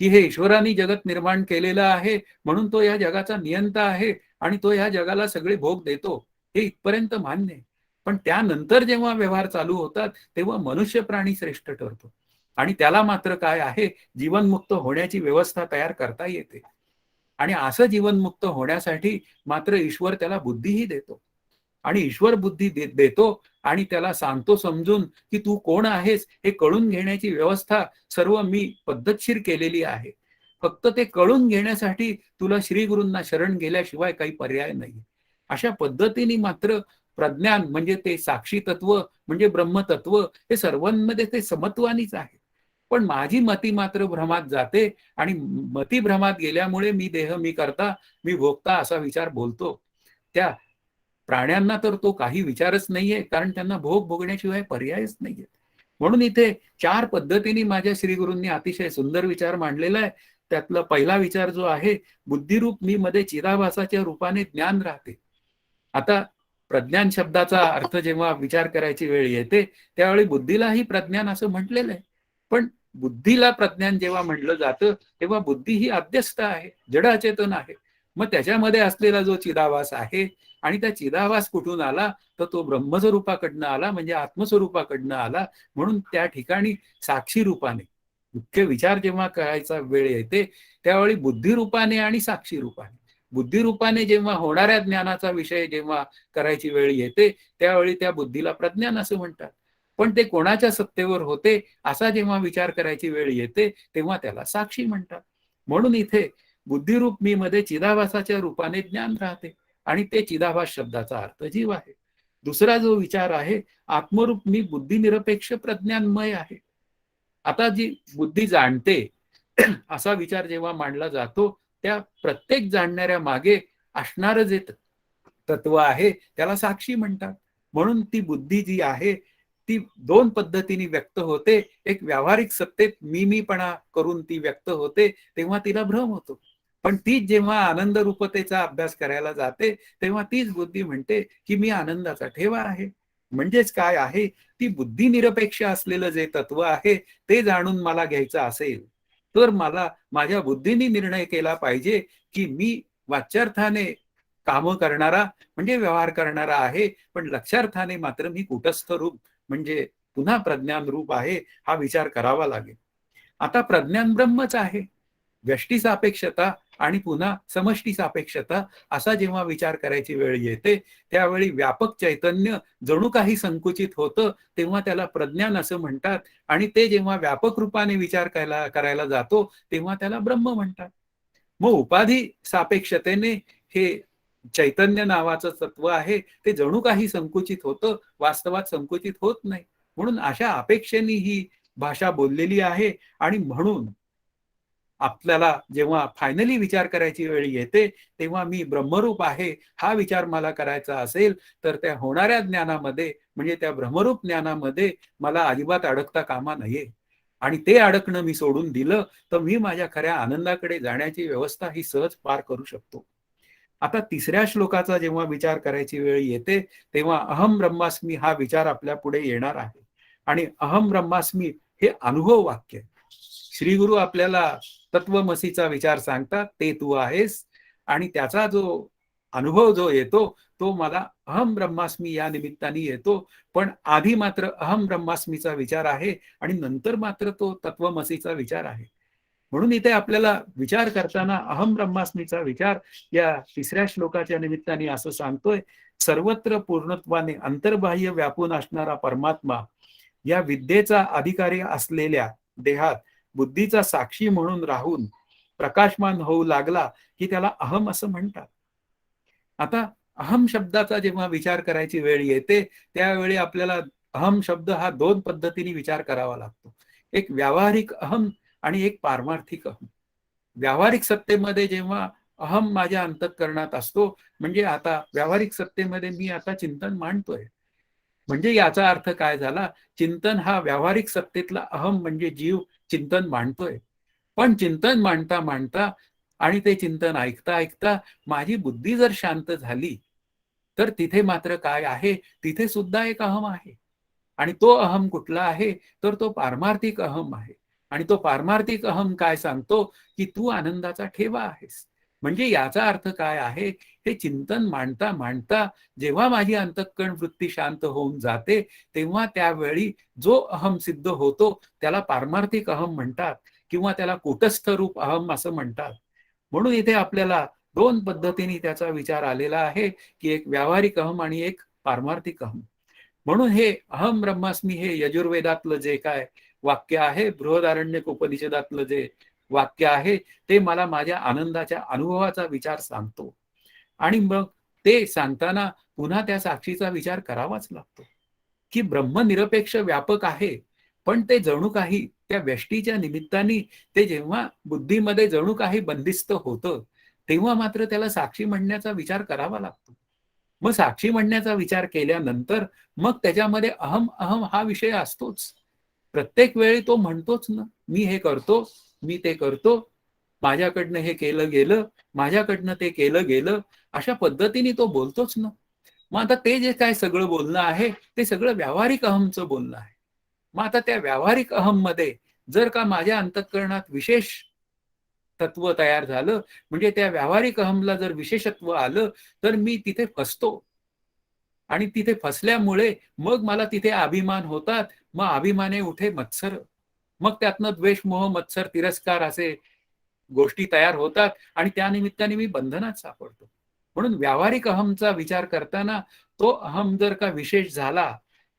की हे ईश्वराने जगत निर्माण केलेलं आहे म्हणून तो या जगाचा नियंता आहे आणि तो या जगाला सगळे भोग देतो. हे इथपर्यंत मान्य आहे. पण त्यानंतर जेव्हा व्यवहार चालू होतात, तेव्हा मनुष्य प्राणी श्रेष्ठ ठरतो आणि त्याला मात्र काय आहे, जीवनमुक्त होण्याची व्यवस्था तयार करता येते. आणि असं जीवनमुक्त होण्यासाठी मात्र ईश्वर त्याला बुद्धीही देतो आणि ईश्वर बुद्धी देतो आणि त्याला सांगतो समजून की तू कोण आहेस हे कळून घेण्याची व्यवस्था सर्व मी पद्धतशीर केलेली आहे. फक्त ते कळून घेण्यासाठी तुला श्री गुरूंना शरण गेल्याशिवाय काही पर्याय नाही. अशा पद्धतीने मात्र प्रज्ञान म्हणजे ते साक्षी तत्व म्हणजे ब्रह्मतत्व हे सर्वांमध्ये ते समत्वानीच आहे. पण माझी मती मात्र भ्रमात जाते आणि मती भ्रमात गेल्यामुळे मी देह मी करता मी भोगता असा विचार बोलतो. त्या प्राण्यांना तर तो काही विचारच नाहीये, कारण त्यांना भोग भोगण्याशिवाय पर्यायच नाहीये. म्हणून इथे 4 पद्धतीने माझ्या श्रीगुरूंनी अतिशय सुंदर विचार मांडलेला आहे. त्यातला पहिला विचार जो आहे, बुद्धिरूप मी मध्ये चिदाभासाच्या रूपाने ज्ञान राहते. आता प्रज्ञान शब्दाचा अर्थ जेव्हा विचार करायची वेळ येते, त्यावेळी बुद्धीलाही प्रज्ञान असं म्हटलेलं आहे. पण बुद्धीला प्रज्ञान जेव्हा म्हटलं जातं, तेव्हा बुद्धी ही अध्यस्त आहे, जड अचेतन आहे. मग त्याच्यामध्ये असलेला जो चिदाभास आहे आणि त्या चिदाभास कुठून आला, तर तो ब्रह्मस्वरूपाकडनं आला, म्हणजे आत्मस्वरूपाकडनं आला. म्हणून त्या ठिकाणी साक्षी रूपाने मुख्य विचार जेव्हा करायचा वेळ येते, त्यावेळी बुद्धिरूपाने आणि साक्षी रूपाने, बुद्धिरूपाने जेव्हा होणाऱ्या ज्ञानाचा विषय जेव्हा करायची वेळ येते, त्यावेळी त्या बुद्धीला प्रज्ञान असं म्हणतात. पण ते कोणाच्या सत्तेवर होते असा जेव्हा विचार करायची वेळ येते, तेव्हा त्याला साक्षी म्हणतात. म्हणून इथे बुद्धिरूप मी मध्ये चिदाभासाच्या रूपाने ज्ञान राहते आणि ते चिदाभास शब्दाचा अर्थ जीव आहे. दुसरा जो विचार आहे, आत्मरूप मी बुद्धिनिरपेक्ष प्रज्ञानमय आहे. आता जी बुद्धी जाणते असा विचार जेव्हा मांडला जातो, त्या प्रत्येक जाणणाऱ्या मागे असणारं जे तत्व आहे त्याला साक्षी म्हणतात. म्हणून ती बुद्धी जी आहे ती 2 पद्धतीने व्यक्त होते. एक व्यावहारिक सत्तेत मीपणा करून ती व्यक्त होते, तेव्हा तिला भ्रम होतो. पण तीच जेव्हा आनंद रूपतेचा अभ्यास करायला जाते, तेव्हा तीच बुद्धी म्हणते की मी आनंदाचा ठेवा आहे. म्हणजेच काय आहे, ती बुद्धी निरपेक्ष असलेलं जे तत्व आहे ते जाणून मला घ्यायचं असेल, तर मला माझ्या बुद्धीने निर्णय केला पाहिजे की मी वाच्यार्थाने कामं करणारा म्हणजे व्यवहार करणारा आहे, पण लक्षार्थाने मात्र मी कूटस्थ रूप म्हणजे पुन्हा प्रज्ञान रूप आहे, हा विचार करावा लागेल. आता प्रज्ञान ब्रह्मच आहे. व्यष्टी सापेक्षता आणि पुन्हा समष्टी सापेक्षता असा जेव्हा विचार करायची वेळ येते, त्यावेळी व्यापक चैतन्य जणू काही संकुचित होतं, तेव्हा त्याला प्रज्ञान असं म्हणतात आणि ते जेव्हा व्यापक रूपाने विचार करायला जातो, तेव्हा त्याला ब्रह्म म्हणतात. मग उपाधी सापेक्षतेने हे चैतन्य नावाचं तत्व आहे ते जणू काही संकुचित होतं, वास्तवात संकुचित होत नाही. म्हणून अशा अपेक्षेने ही भाषा बोललेली आहे आणि म्हणून आपल्याला जेव्हा फायनली विचार करायची वेळ येते, तेव्हा मी ब्रह्मरूप आहे हा विचार मला करायचा असेल, तर त्या होणाऱ्या ज्ञानामध्ये म्हणजे त्या ब्रह्मरूप ज्ञानामध्ये मला अजिबात अडकता कामा नये. आणि ते अडकणं मी सोडून दिलं, तर मी माझ्या खऱ्या आनंदाकडे जाण्याची व्यवस्था ही सहज पार करू शकतो. आता तिसऱ्या श्लोकाचा जेव्हा विचार करायची वेळ येते, तेव्हा अहम ब्रह्मास्मी हा विचार आपल्या पुढे येणार आहे. आणि अहम ब्रह्मास्मी हे अनुभव वाक्य आहे. श्रीगुरु आपल्याला तत्वमसीचा विचार सांगतात, ते तू आहेस. आणि त्याचा जो अनुभव जो येतो तो मला अहम ब्रह्मास्मी या निमित्ताने येतो. पण आधी मात्र अहम ब्रह्मास्मीचा विचार आहे आणि नंतर मात्र तो तत्वमसीचा विचार आहे. म्हणून इथे आपल्याला विचार करताना अहम ब्रह्मास्मीचा विचार या 3ऱ्या श्लोकाच्या निमित्ताने असं सांगतोय, सर्वत्र पूर्णत्वाने अंतर्बाह्य व्यापून असणारा परमात्मा या विद्येचा अधिकारी असलेल्या देहात बुद्धीचा साक्षी म्हणून राहून प्रकाशमान होऊ लागला की त्याला अहम असं म्हणतात. आता अहम शब्दाचा जेव्हा विचार करायची वेळ येते त्यावेळी आपल्याला अहम शब्द हा 2 पद्धतीने विचार करावा लागतो. एक व्यावहारिक अहम आणि एक पारमार्थिक अहम. व्यावहारिक सत्तेमध्ये जेव्हा अहम माझ्या अंतःकरणात असतो, म्हणजे आता व्यावहारिक सत्तेमध्ये मी आता चिंतन मांडतोय. म्हणजे याचा अर्थ काय झाला, चिंतन हा व्यावहारिक सत्तेतला अहम म्हणजे जीव चिंतन मांडतोय. पण चिंतन मांडता मांडता आणि ते चिंतन ऐकता ऐकता माझी बुद्धी जर शांत झाली, तर तिथे मात्र काय आहे, तिथे सुद्धा एक अहम आहे. आणि तो अहम कुठला आहे, तर तो पारमार्थिक अहम आहे. आणि तो पारमार्थिक अहम काय सांगतो, की तू आनंदाचा ठेवा आहेस. म्हणजे याचा अर्थ काय आहे, हे चिंतन मांडता मांडता जेव्हा माझी अंतःकरण वृत्ती शांत होऊन जाते, तेव्हा त्यावेळी जो अहम सिद्ध होतो त्याला पारमार्थिक अहम म्हणतात किंवा त्याला कूटस्थ रूप अहम असं म्हणतात. म्हणून इथे आपल्याला 2 पद्धतीने त्याचा विचार आलेला आहे, की एक व्यावहारिक अहम आणि एक पारमार्थिक अहम. म्हणून हे अहम ब्रह्मास्मी हे यजुर्वेदातलं जे काय वाक्य आहे, बृहदारण्यक उपनिषदातलं जे वाक्य आहे, ते मला माझ्या आनंदाच्या अनुभवाचा विचार सांगतो. आणि मग ते सांगताना पुन्हा त्या साक्षीचा विचार करावाच लागतो, की ब्रह्मनिरपेक्ष व्यापक आहे. पण ते जणू काही त्या व्यष्टीच्या निमित्ताने ते जेव्हा बुद्धीमध्ये जणू काही बंदिस्त होतं, तेव्हा मात्र त्याला साक्षी म्हणण्याचा विचार करावा लागतो. मग साक्षी म्हणण्याचा विचार केल्यानंतर मग त्याच्यामध्ये अहम अहम हा विषय असतोच. प्रत्येक वेळी तो म्हणतोच ना, मी हे करतो, मी ते करतो, माझ्याकडनं हे केलं गेलं, माझ्याकडनं ते केलं गेलं, अशा पद्धतीने तो बोलतोच ना. मग आता ते जे काय सगळं बोलणं आहे ते सगळं व्यावहारिक अहमचं बोलणं आहे. मग आता त्या व्यावहारिक अहम मध्ये जर का माझ्या अंतःकरणात विशेष तत्व तयार झालं, म्हणजे त्या व्यावहारिक अहमला जर विशेषत्व आलं, तर मी तिथे फसतो. आणि तिथे फसल्यामुळे मग मला तिथे अभिमान होतात. मग अभिमाने उठे मत्सर. मग त्यातनं द्वेष, मोह, मत्सर, तिरस्कार असे गोष्टी तयार होतात आणि त्या निमित्ताने मी बंधनात सापडतो. म्हणून व्यावहारिक अहमचा विचार करताना तो अहम जर का विशेष झाला,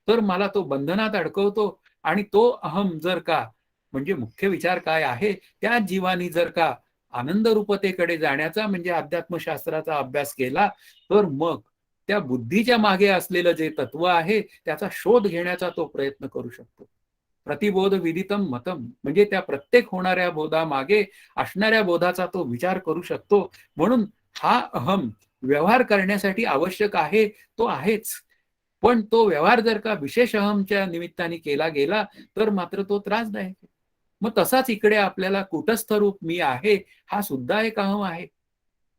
तर मला तो बंधनात अडकवतो. आणि तो अहम जर का म्हणजे मुख्य विचार काय आहे, त्या जीवानी जर का आनंद रूपतेकडे जाण्याचा म्हणजे अध्यात्मशास्त्राचा अभ्यास केला, तर मग त्या बुद्धीच्या मागे असलेलं जे तत्व आहे त्याचा शोध घेण्याचा तो प्रयत्न करू शकतो. प्रतिबोध विदितम मतम, म्हणजे त्या प्रत्येक होणाऱ्या बोधामागे असणाऱ्या बोधाचा तो विचार करू शकतो. म्हणून हा अहम व्यवहार करण्यासाठी आवश्यक आहे तो आहेच. पण तो व्यवहार जर का विशेष अहमच्या निमित्ताने केला गेला तर मात्र तो त्रासदायक आहे. मग तसाच इकडे आपल्याला कूटस्थ रूप मी आहे हा सुद्धा एक अहम आहे.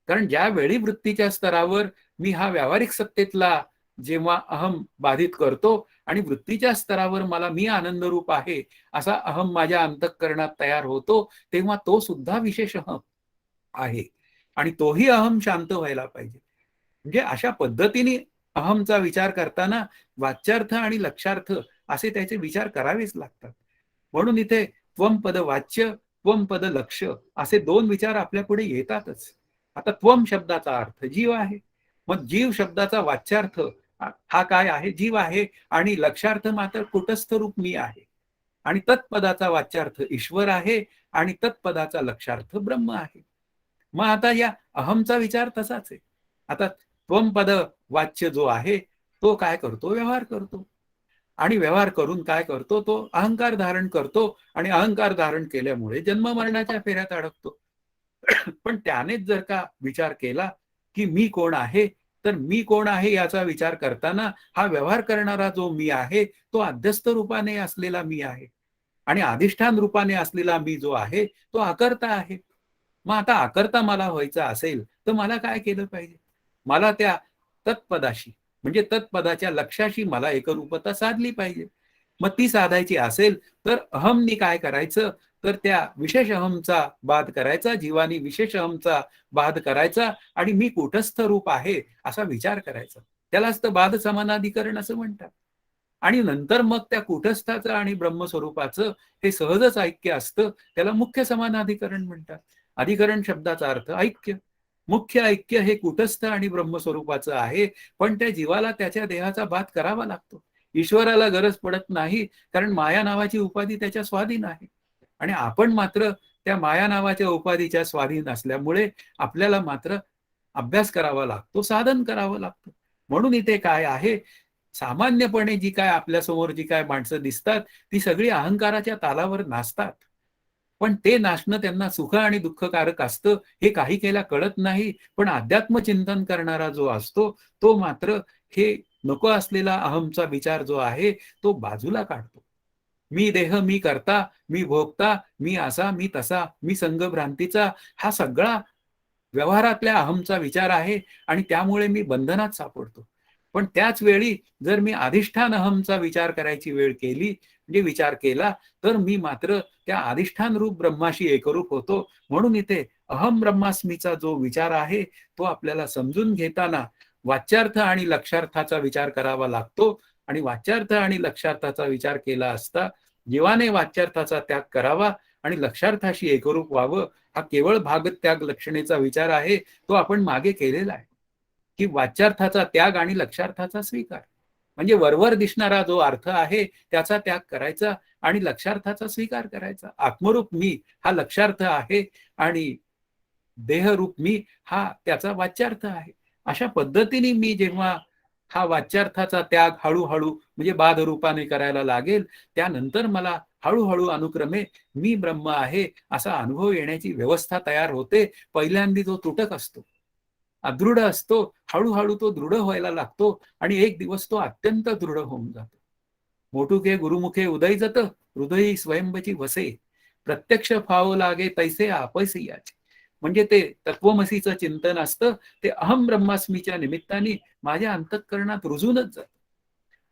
कारण ज्यावेळी वृत्तीच्या स्तरावर मी हा व्यावहारिक सत्तेतला जेव्हा अहम बाधित करतो आणि वृत्तीच्या स्तरावर मला मी आनंदरूप आहे असा अहम माझ्या अंतःकरणात तयार होतो, तेव्हा तो सुद्धा विशेष अहम आहे. आणि तोही अहम शांत व्हायला पाहिजे. म्हणजे अशा पद्धतीने अहमचा विचार करताना वाच्यार्थ आणि लक्षार्थ असे त्याचे विचार करावेच लागतात. म्हणून इथे त्वम पद वाच्य, त्वम पद लक्ष असे 2 विचार आपल्या पुढे येतातच. आता त्वम शब्दाचा अर्थ जीव आहे. मग जीव शब्दाचा वाच्यार्थ हा काय आहे, जीव आहे. आणि लक्षार्थ मात्र कुटस्थ रूप मी आहे. आणि तत्पदाचा वाच्यार्थ ईश्वर आहे आणि तत्पदाचा लक्षार्थ ब्रह्म आहे. मग आता या अहमचा विचार तसाच आहे. आता त्वम पद वाच्य जो आहे तो काय करतो, व्यवहार करतो. आणि व्यवहार करून काय करतो, तो अहंकार धारण करतो आणि अहंकार धारण केल्यामुळे जन्म मरणाच्या फेऱ्यात अडकतो. पण त्यानेच जर का विचार केला की मी कोण आहे, तर मी कोण आहे याचा विचार करताना हा व्यवहार करणारा जो मी आहे तो अध्यस्त रूपाने असलेला मी आहे. आणि अधिष्ठान रूपाने असलेला मी जो आहे तो अकर्ता आहे. मग आता अकर्ता मला व्हायचा असेल तर मला काय केलं पाहिजे, मला त्या तत्पदाशी म्हणजे तत्पदाच्या लक्षाशी मला एकरूपता साधली पाहिजे. मग ती साधायची असेल तर अहमनी काय करायचं, तर त्या विशेष अहमचा बाध करायचा, जीवानी विशेष अहमचा बाध करायचा आणि मी कूटस्थ रूप आहे असा विचार करायचा. त्यालाच तर बाध समानाधिकरण असं म्हणतात. आणि नंतर मग त्या कूटस्थाचं आणि ब्रह्मस्वरूपाचं हे सहजच ऐक्य असतं, त्याला मुख्य समानाधिकरण म्हणतात. अधिकरण शब्दाचा अर्थ ऐक्य. मुख्य ऐक्य हे कूटस्थ आणि ब्रह्मस्वरूपाचं आहे, पण त्या जीवाला त्याच्या देहाचा बाध करावा लागतो. ईश्वराला गरज पडत नाही, कारण माया नावाची उपाधी त्याच्या स्वाधीन आहे. आणि आपण मात्र त्या माया नावाच्या उपाधीच्या स्वाधीन असल्यामुळे आपल्याला मात्र अभ्यास करावा लागतो, साधन करावं लागतं. म्हणून इथे काय आहे, सामान्यपणे जी काय आपल्यासमोर जी काय माणसं दिसतात ती सगळी अहंकाराच्या तालावर नाचतात. पण ते नाचणं त्यांना सुख आणि दुःखकारक असतं हे काही केल्या कळत नाही. पण अध्यात्मचिंतन करणारा जो असतो तो मात्र हे नको असलेला अहमचा विचार जो आहे तो बाजूला काढतो. मी देह, मी करता, मी भोगता, मी असा, मी तसा, मी संघभ्रांतीचा, हा सगळा व्यवहारातल्या अहमचा विचार आहे आणि त्यामुळे मी बंधनात सापडतो. पण त्याच वेळी जर मी अधिष्ठान अहमचा विचार करायची वेळ केली, म्हणजे विचार केला, तर मी मात्र त्या अधिष्ठान रूप ब्रह्माशी एकरूप होतो. म्हणून इथे अहम ब्रह्मास्मीचा जो विचार आहे तो आपल्याला समजून घेताना वाच्यार्थ आणि लक्षार्थाचा विचार करावा लागतो. आणि वाच्यार्थ आणि लक्षार्थाचा विचार केला असता जीवाने वाच्यार्थाचा त्याग करावा आणि लक्षार्थाशी एकरूप व्हावं. हा केवळ भागत्याग लक्षणेचा विचार आहे, तो आपण मागे केलेला आहे, की वाच्यार्थाचा त्याग आणि लक्षार्थाचा स्वीकार. म्हणजे वरवर दिसणारा जो अर्थ आहे त्याचा त्याग करायचा आणि लक्षार्थाचा स्वीकार करायचा. आत्मरूप मी हा लक्षार्थ आहे आणि देहरूप मी हा त्याचा वाच्यार्थ आहे. अशा पद्धतीने मी जेव्हा हा वाच्यार्थाचा त्याग हळूहळू म्हणजे बाध रूपाने करायला लागेल, त्यानंतर मला हळूहळू अनुक्रमे मी ब्रह्म आहे असा अनुभव येण्याची व्यवस्था तयार होते. पहिल्यांदा जो तुटक असतो, अदृढ असतो, हळूहळू तो दृढ व्हायला लागतो आणि एक दिवस तो अत्यंत दृढ होऊन जातो. मोठुके गुरुमुखे उदय जत, हृदयी स्वयंबची वसे, प्रत्यक्ष फावो लागे तैसे आपैसे याचे. म्हणजे ते तत्वमसीचं चिंतन असतं, ते अहम ब्रह्मास्मीच्या निमित्ताने माझ्या अंतःकरणात रुजूनच जातं.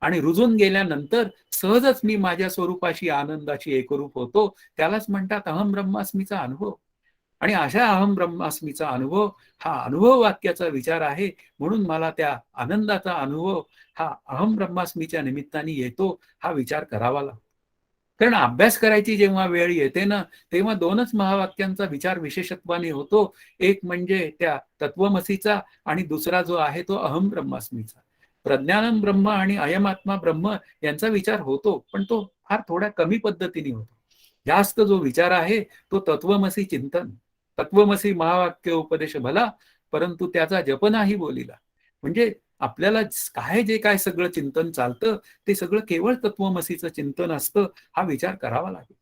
आणि रुजून गेल्यानंतर सहजच मी माझ्या स्वरूपाशी आनंदाशी एकरूप होतो. त्यालाच म्हणतात अहम ब्रह्मास्मीचा अनुभव. आणि अशा अहम ब्रह्मास्मीचा अनुभव हा अनुभव वाक्याचा विचार आहे. म्हणून मला त्या आनंदाचा अनुभव हा अहम ब्रह्मास्मीच्या निमित्ताने येतो, हा विचार करावा लागतो. कारण अभ्यास करायची जेव्हा वेळ येते ना, तेव्हा दोनच महावाक्यांचा विचार विशेषत्वाने होतो. एक म्हणजे त्या तत्वमसीचा आणि दुसरा जो आहे तो अहम ब्रह्मास्मीचा. प्रज्ञानम ब्रह्म आणि अयमात्मा ब्रह्म यांचा विचार होतो, पण तो फार थोड्या कमी पद्धतीने होतो. जास्त जो विचार आहे तो तत्वमसी चिंतन. तत्वमसी महावाक्य उपदेश भला, परंतु त्याचा जप नाही बोलिला. म्हणजे आपल्याला काय जे काय सगळं चिंतन चालतं ते सगळं केवळ तत्वमसीचं चिंतन असतं, हा विचार करावा लागेल.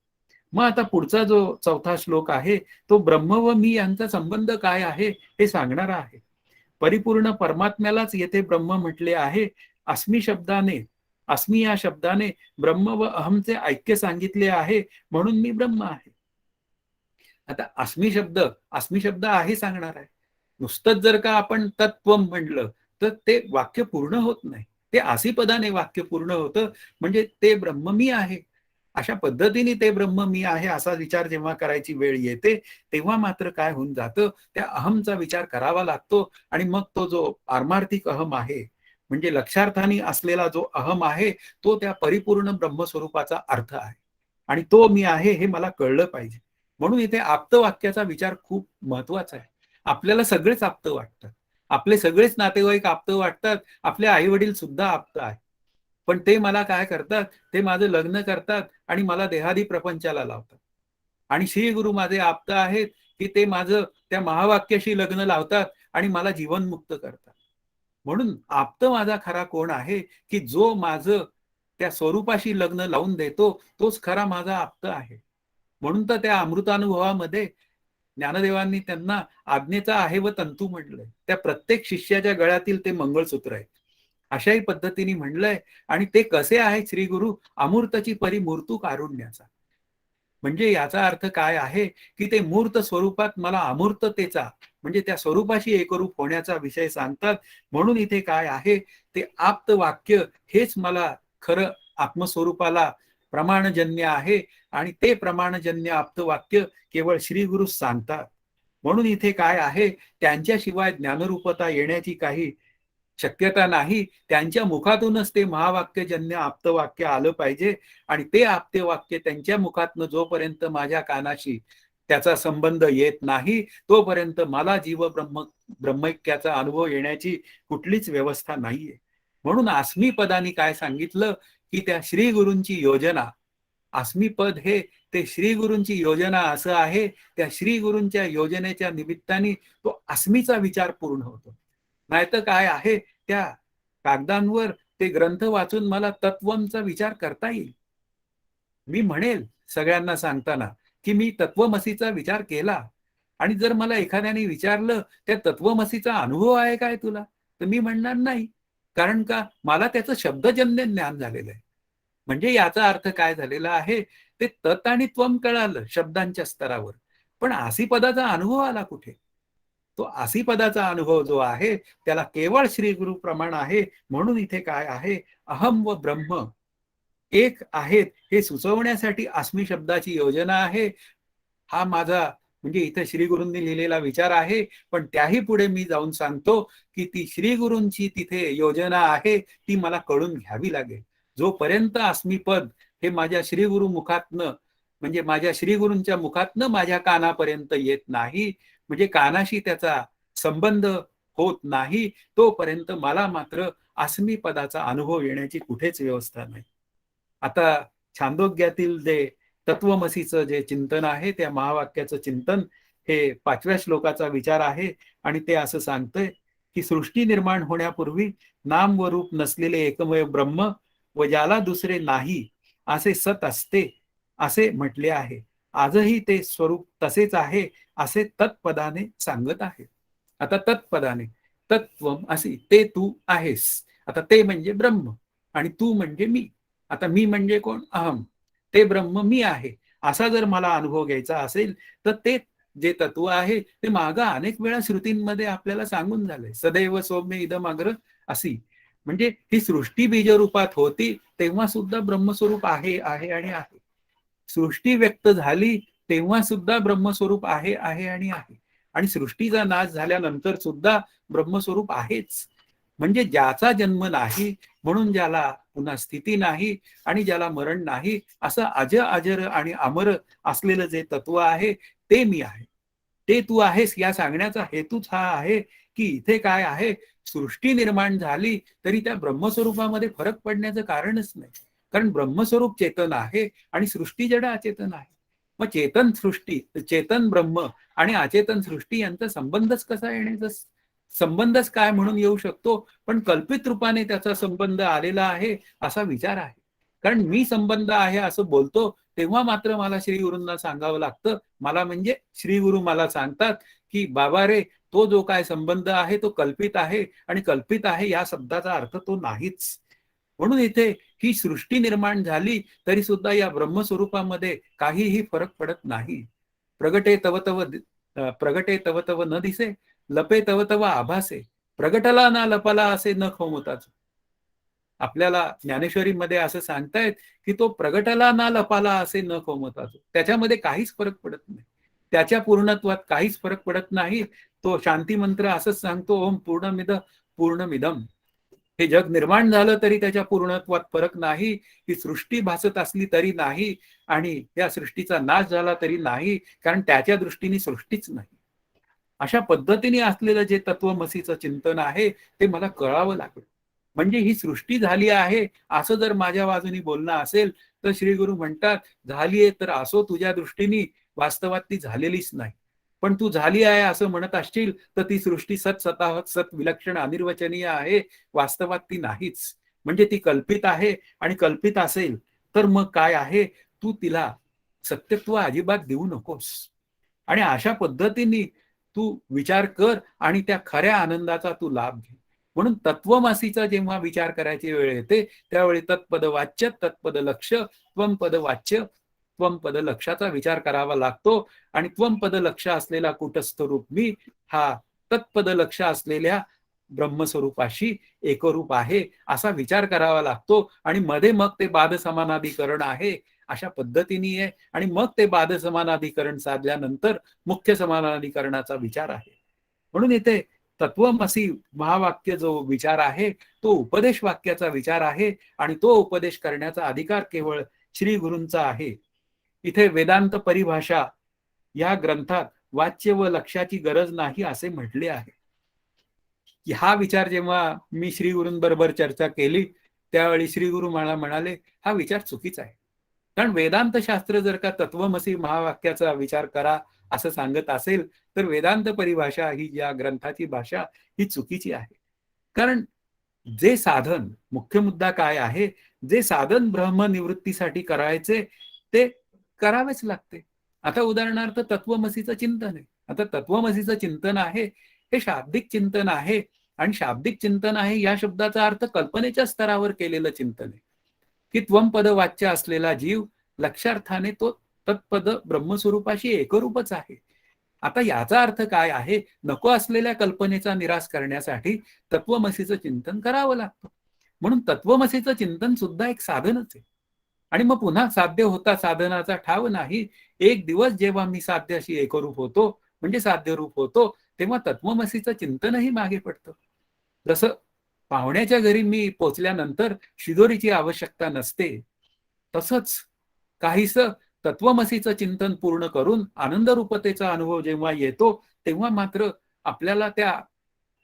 मग आता पुढचा जो चौथा श्लोक आहे तो ब्रह्म व मी यांचा संबंध काय आहे हे सांगणारा आहे. परिपूर्ण परमात्म्यालाच येथे ब्रह्म म्हटले आहे. अस्मी शब्दाने, अस्मी या शब्दाने ब्रह्म व अहमचे ऐक्य सांगितले आहे, म्हणून मी ब्रह्म आहे. आता अस्मी शब्द आहे सांगणार आहे. नुसतंच जर का आपण तत्व म्हणलं तर ते वाक्य पूर्ण होत नाही. ते आसी पदाने वाक्य पूर्ण होतं. म्हणजे ते ब्रह्म मी आहे अशा पद्धतीने ते ब्रह्म मी आहे असा विचार जेव्हा करायची वेळ येते तेव्हा मात्र काय होऊन जातं, त्या अहमचा विचार करावा लागतो. आणि मग तो जो पारमार्थिक अहम आहे म्हणजे लक्षार्थाने असलेला जो अहम आहे तो त्या परिपूर्ण ब्रह्मस्वरूपाचा अर्थ आहे आणि तो मी आहे हे मला कळलं पाहिजे. म्हणून इथे आप्तवाक्याचा विचार खूप महत्वाचा आहे. आपल्याला सगळेच आप्त वाटतात, आपले सगळेच नातेवाईक आप्त वाटतात, आपले आई वडील सुद्धा आप्त आहे. पण ते मला काय करतात, ते माझं लग्न करतात आणि मला देहादी प्रपंचाला लावतात. आणि श्री गुरु माझे आप्त आहेत की ते माझं त्या महावाक्याशी लग्न लावतात आणि मला जीवनमुक्त करतात. म्हणून आप्त माझा खरा कोण आहे, की जो माझं त्या स्वरूपाशी लग्न लावून देतो तोच खरा माझा आप्त आहे. म्हणून तर त्या अमृतानुभवामध्ये ज्ञानदेवांनी त्यांना आज्ञेचा आहे व तंतू म्हणलंय. त्या प्रत्येक शिष्याच्या गळ्यातील ते मंगळसूत्र आहे अशाही पद्धतीने म्हणलंय. आणि ते कसे आहे श्री गुरु, अमूर्तची परी मूर्तू कारुण्याचा. म्हणजे याचा अर्थ काय आहे, की ते मूर्त स्वरूपात मला अमूर्ततेचा म्हणजे त्या स्वरूपाशी एकरूप होण्याचा विषय सांगतात. म्हणून इथे काय आहे, ते आप्त वाक्य हेच मला खरं आत्मस्वरूपाला प्रमाणजन्य आहे आणि ते प्रमाणजन्य आप्तवाक्य केवळ श्री गुरु सांगतात. म्हणून इथे काय आहे, त्यांच्याशिवाय ज्ञानरूपता येण्याची काही शक्यता नाही. त्यांच्या मुखातूनच ते महावाक्यजन्य आप्तवाक्य आलं पाहिजे आणि ते आप्तवाक्य त्यांच्या मुखातनं जोपर्यंत माझ्या कानाशी त्याचा संबंध येत नाही तोपर्यंत मला जीव ब्रह्मैक्याचा अनुभव येण्याची कुठलीच व्यवस्था नाहीये. म्हणून आस्मी पदानी काय सांगितलं की त्या श्री गुरूंची योजना, आस्मी पद हे ते श्री गुरूंची योजना असं आहे. त्या श्री गुरूंच्या योजनेच्या निमित्ताने तो आस्मीचा विचार पूर्ण होतो. नाहीतर काय आहे, त्या कागदांवर ते ग्रंथ वाचून मला तत्वमचा विचार करता येईल. मी म्हणेल सगळ्यांना सांगताना की मी तत्वमसीचा विचार केला आणि जर मला एखाद्याने विचारलं त्या तत्वमसीचा अनुभव आहे काय तुला, तर मी म्हणणार नाही. कारण का, मला त्याचं शब्दजन्य ज्ञान झालेलं आहे. म्हणजे याचा अर्थ काय झालेला आहे, ते तत् आणि त्वम कळालं शब्दांच्या स्तरावर, पण आसीपदाचा अनुभव आला कुठे? तो आसीपदाचा अनुभव जो आहे त्याला केवळ श्री गुरु प्रमाण आहे. म्हणून इथे काय आहे, अहम व ब्रह्म एक आहेत हे सुचवण्यासाठी आस्मी शब्दाची योजना आहे. हा माझा म्हणजे इथे श्री गुरूंनी लिहिलेला विचार आहे. पण त्याही पुढे मी जाऊन सांगतो की ती श्री गुरूंची तिथे योजना आहे ती मला कळून घ्यावी लागेल. जोपर्यंत आस्मी पद हे माझ्या श्री गुरु मुखातनं म्हणजे माझ्या श्री गुरूंच्या मुखातनं माझ्या कानापर्यंत येत नाही, म्हणजे कानाशी त्याचा संबंध होत नाही, तोपर्यंत मला मात्र आस्मी पदाचा अनुभव येण्याची कुठेच व्यवस्था नाही. आता छांदोग्यातील जे तत्वमसीचं जे चिंतन आहे त्या महावाक्याचं चिंतन हे 5व्या श्लोकाचा विचार आहे आणि ते असं सांगतंय की सृष्टी निर्माण होण्यापूर्वी नाम व रूप नसलेले एकमेव ब्रह्म व ज्याला दुसरे नाही असे सत असते असे म्हटले आहे. आजही ते स्वरूप तसेच आहे असे तत्पदाने सांगत आहे. आता तत्पदाने तत्वम असे ते तू आहेस. आता ते म्हणजे ब्रह्म आणि तू म्हणजे मी. आता मी म्हणजे कोण, अहम. ते ब्रह्म मी आहे असा जर मला अनुभव घ्यायचा असेल तर ते जे तत्व आहे ते मागं अनेक वेळा श्रुतींमध्ये आपल्याला सांगून झालंय. सदैव सौम्य इदम अग्र असी, म्हणजे ही सृष्टी बीज रूपात होती तेव्हा सुद्धा ब्रह्मस्वरूप आहे आहे आणि आहे. सृष्टी व्यक्त झाली तेव्हा सुद्धा ब्रह्मस्वरूप आहे आहे आणि आहे. आणि सृष्टीचा नाश झाल्यानंतर सुद्धा ब्रह्मस्वरूप आहेच. म्हणजे ज्याचा जन्म नाही म्हणून ज्याला पुन्हा स्थिती नाही आणि ज्याला मरण नाही असं अज अजर आणि अमर असलेलं जे तत्व आहे ते मी आहे. ते तू आहेस या सांगण्याचा हेतूच हा आहे की इथे काय आहे, सृष्टी निर्माण झाली तरी त्या ब्रह्मस्वरूपामध्ये फरक पडण्याचं कारणच नाही. कारण ब्रह्मस्वरूप चेतन आहे आणि सृष्टी जड अचेतन आहे. मग चेतन सृष्टी, चेतन ब्रह्म आणि अचेतन सृष्टी यांचा संबंधच कसा येण्याचा संबंधच काय म्हणून येऊ शकतो, पण कल्पित रूपाने त्याचा संबंध आलेला आहे असा विचार आहे. कारण मी संबंध आहे असं बोलतो तेव्हा मात्र मला श्री गुरूंना सांगावं लागतं. मला म्हणजे श्री गुरु मला सांगतात की बाबा रे, तो जो काय संबंध आहे तो कल्पित आहे आणि कल्पित आहे या शब्दाचा अर्थ तो नाहीच. म्हणून इथे ही सृष्टी निर्माण झाली तरी सुद्धा या ब्रह्मस्वरूपामध्ये काहीही फरक पडत नाही. प्रगटे तव तव प्रगटे तव तव न दिसे, लपे तव तव आभासे, प्रगटला ना लपला असे न खोमताच. आपल्याला ज्ञानेश्वरीमध्ये असं सांगतायत की तो प्रगटला ना लपाला असे न खोमताच. त्याच्यामध्ये काहीच फरक पडत नाही. त्याच्या पूर्णत्वात काहीच फरक पडत नाही. तो शांती मंत्र असंच सांगतो, ओम पूर्णमिद पूर्णमिदम. हे जग निर्माण झालं तरी त्याच्या पूर्णत्वात फरक नाही. ही सृष्टी भासत असली तरी नाही आणि या सृष्टीचा नाश झाला तरी नाही, कारण त्याच्या दृष्टीने सृष्टीच नाही. अशा पद्धतीने असलेलं जे तत्वमसीचं चिंतन आहे ते मला कळावं लागलं. म्हणजे ही सृष्टी झाली आहे असं जर माझ्या बाजूनी बोलणं असेल तर श्री गुरु म्हणतात झालीये तर असो तुझ्या दृष्टीने, वास्तवात ती झालेलीच नाही. पण तू झाली आहे असं म्हणत असशील तर ती सृष्टी स्वतः सत विलक्षण अनिर्वचनीय आहे, वास्तवात ती नाहीच. म्हणजे ती कल्पित आहे आणि कल्पित असेल तर मग काय आहे, तू तिला सत्यत्व अजिबात देऊ नकोस. आणि अशा पद्धतीने तू विचार कर आणि त्या खऱ्या आनंदाचा तू लाभ घे. म्हणून तत्वमासीचा जेव्हा विचार करायची वेळ येते त्यावेळी तत्पद वाच्य तत्पद लक्ष त्वम पद वाच्य त्वम पद लक्षाचा विचार करावा लागतो. आणि त्वम पद लक्ष असलेला कुटस्थ रूप मी हा तत्पद लक्ष असलेल्या ब्रह्मस्वरूपाशी एकरूप आहे असा विचार करावा लागतो. आणि मध्ये मग ते बाध समानाधिकरण आहे अशा पद्धतीने आहे. आणि मग ते बाध समानाधिकरण साधल्यानंतर मुख्य समानाधिकरणाचा विचार आहे. म्हणून इथे तत्वमसी महावाक्य जो विचार आहे तो उपदेश वाक्याचा विचार आहे. आणि तो उपदेश करण्याचा अधिकार केवळ श्री गुरूंचा आहे. इथे वेदांत परिभाषा या ग्रंथात वाच्य व लक्षाची गरज नाही असे म्हटले आहे. हा विचार जेव्हा मी श्री गुरूंबरोबर चर्चा केली त्यावेळी श्री गुरु मला म्हणाले हा विचार चुकीचा आहे. कारण वेदांत शास्त्र जर का तत्वमसी महावाक्याचा विचार करा असं सांगत असेल तर वेदांत परिभाषा ही या ग्रंथाची भाषा ही चुकीची आहे. कारण जे साधन, मुख्य मुद्दा काय आहे, जे साधन ब्रह्मनिवृत्तीसाठी करायचे ते करावेच लागते. आता उदाहरणार्थ तत्वमसीचं चिंतन आहे. आता तत्वमसीचं चिंतन आहे हे शाब्दिक चिंतन आहे. आणि शाब्दिक चिंतन आहे या शब्दाचा अर्थ कल्पनेच्या स्तरावर केलेलं चिंतन आहे की त्वमपद वाच्य असलेला जीव लक्षार्थाने तो तत्पद ब्रह्मस्वरूपाशी एकरूपच आहे. आता याचा अर्थ काय आहे, नको असलेल्या कल्पनेचा निराश करण्यासाठी तत्वमसीचं चिंतन करावं लागतं. म्हणून तत्वमसीचं चिंतन सुद्धा एक साधनच आहे. आणि मग पुन्हा साध्य होता साधनाचा ठाव नाही. एक दिवस जेव्हा मी साध्याशी एकरूप होतो म्हणजे साध्य रूप होतो तेव्हा तत्वमसीचं चिंतनही मागे पडतं. जसं पाहुण्याच्या घरी मी पोचल्यानंतर शिदोरीची आवश्यकता नसते तसंच काहीसं तत्वमसीचं चिंतन पूर्ण करून आनंदरूपतेचा अनुभव जेव्हा येतो तेव्हा मात्र आपल्याला त्या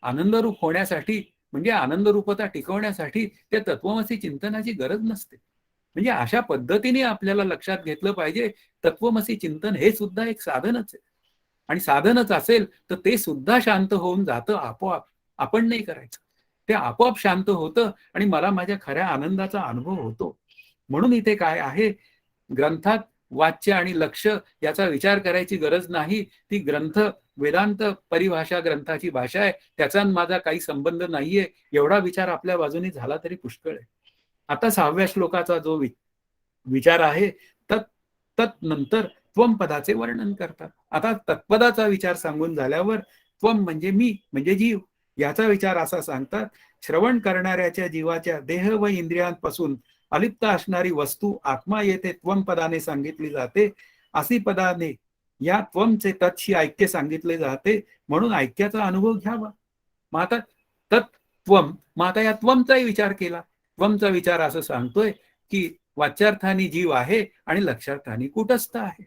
आनंदरूप होण्यासाठी म्हणजे आनंदरूपता टिकवण्यासाठी त्या तत्वमसी चिंतनाची गरज नसते. म्हणजे अशा पद्धतीने आपल्याला लक्षात घेतलं पाहिजे तत्वमसी चिंतन हे सुद्धा एक साधनच आहे. आणि साधनच असेल तर ते सुद्धा शांत होऊन जातं आपोआप. आपण नाही करायचं, ते आपोआप शांत होतं आणि मला माझ्या खऱ्या आनंदाचा अनुभव होतो. म्हणून इथे काय आहे, ग्रंथात वाच्य आणि लक्ष याचा विचार करायची गरज नाही. ती ग्रंथ वेदांत परिभाषा ग्रंथाची भाषा आहे, त्याचा माझा काही संबंध नाहीये एवढा विचार आपल्या बाजूने झाला तरी पुष्कळ आहे. आता 6व्या श्लोकाचा जो विचार आहे तत् नंतर त्वम पदाचे वर्णन करतात. आता तत्पदाचा विचार सांगून झाल्यावर त्वम म्हणजे मी म्हणजे जीव याचा विचार असा सांगतात. श्रवण करणाऱ्याच्या जीवाच्या देह व इंद्रियांपासून अलिप्त असणारी वस्तू आत्मा येथे त्वम पदाने सांगितली जाते. अशी पदाने या त्वमचे तत्शी ऐक्य सांगितले जाते. म्हणून ऐक्याचा अनुभव घ्यावा. मग आता तत्त्वम, मग आता या त्वमचाही विचार केला. त्वमचा विचार असं सांगतोय की वाच्यार्थानी जीव आहे आणि लक्षार्थानी कुटस्थ आहे.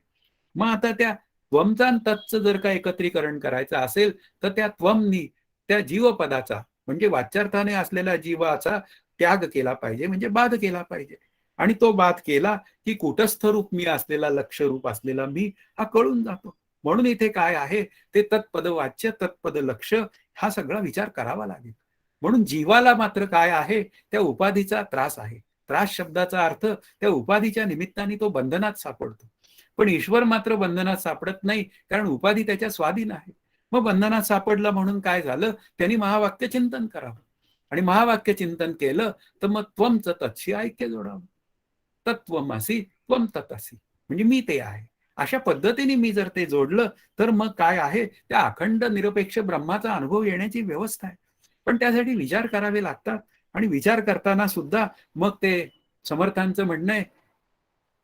मग आता त्या त्वमचा आणि तत्चं जर का एकत्रीकरण करायचं असेल तर त्या त्वमनी त्या जीवपदाचा म्हणजे वाच्यार्थाने असलेल्या जीवाचा त्याग केला पाहिजे म्हणजे बाध केला पाहिजे. आणि तो बाध केला की कुटस्थ रूप मी असलेला लक्ष रूप असलेला मी हा कळून जातो. म्हणून इथे काय आहे ते तत्पद वाच्य तत्पद लक्ष हा सगळा विचार करावा लागेल. म्हणून जीवाला मात्र काय आहे त्या उपाधीचा त्रास आहे. त्रास शब्दाचा अर्थ त्या उपाधीच्या निमित्ताने तो बंधनात सापडतो. पण ईश्वर मात्र बंधनात सापडत नाही कारण उपाधी त्याच्या स्वाधीन आहे. मग बंधनात सापडला म्हणून काय झालं, त्यांनी महावाक्य चिंतन करावं. आणि महावाक्य चिंतन केलं तर मग त्वमचं तत्शी ऐक्य जोडावं. तत्त्वमसि त्वम ततसि म्हणजे मी ते आहे. अशा पद्धतीने मी जर ते जोडलं तर मग काय आहे त्या अखंड निरपेक्ष ब्रह्माचा अनुभव येण्याची व्यवस्था आहे. पण त्यासाठी विचार करावे लागतात. आणि विचार करताना सुद्धा मग ते समर्थांचं म्हणणं आहे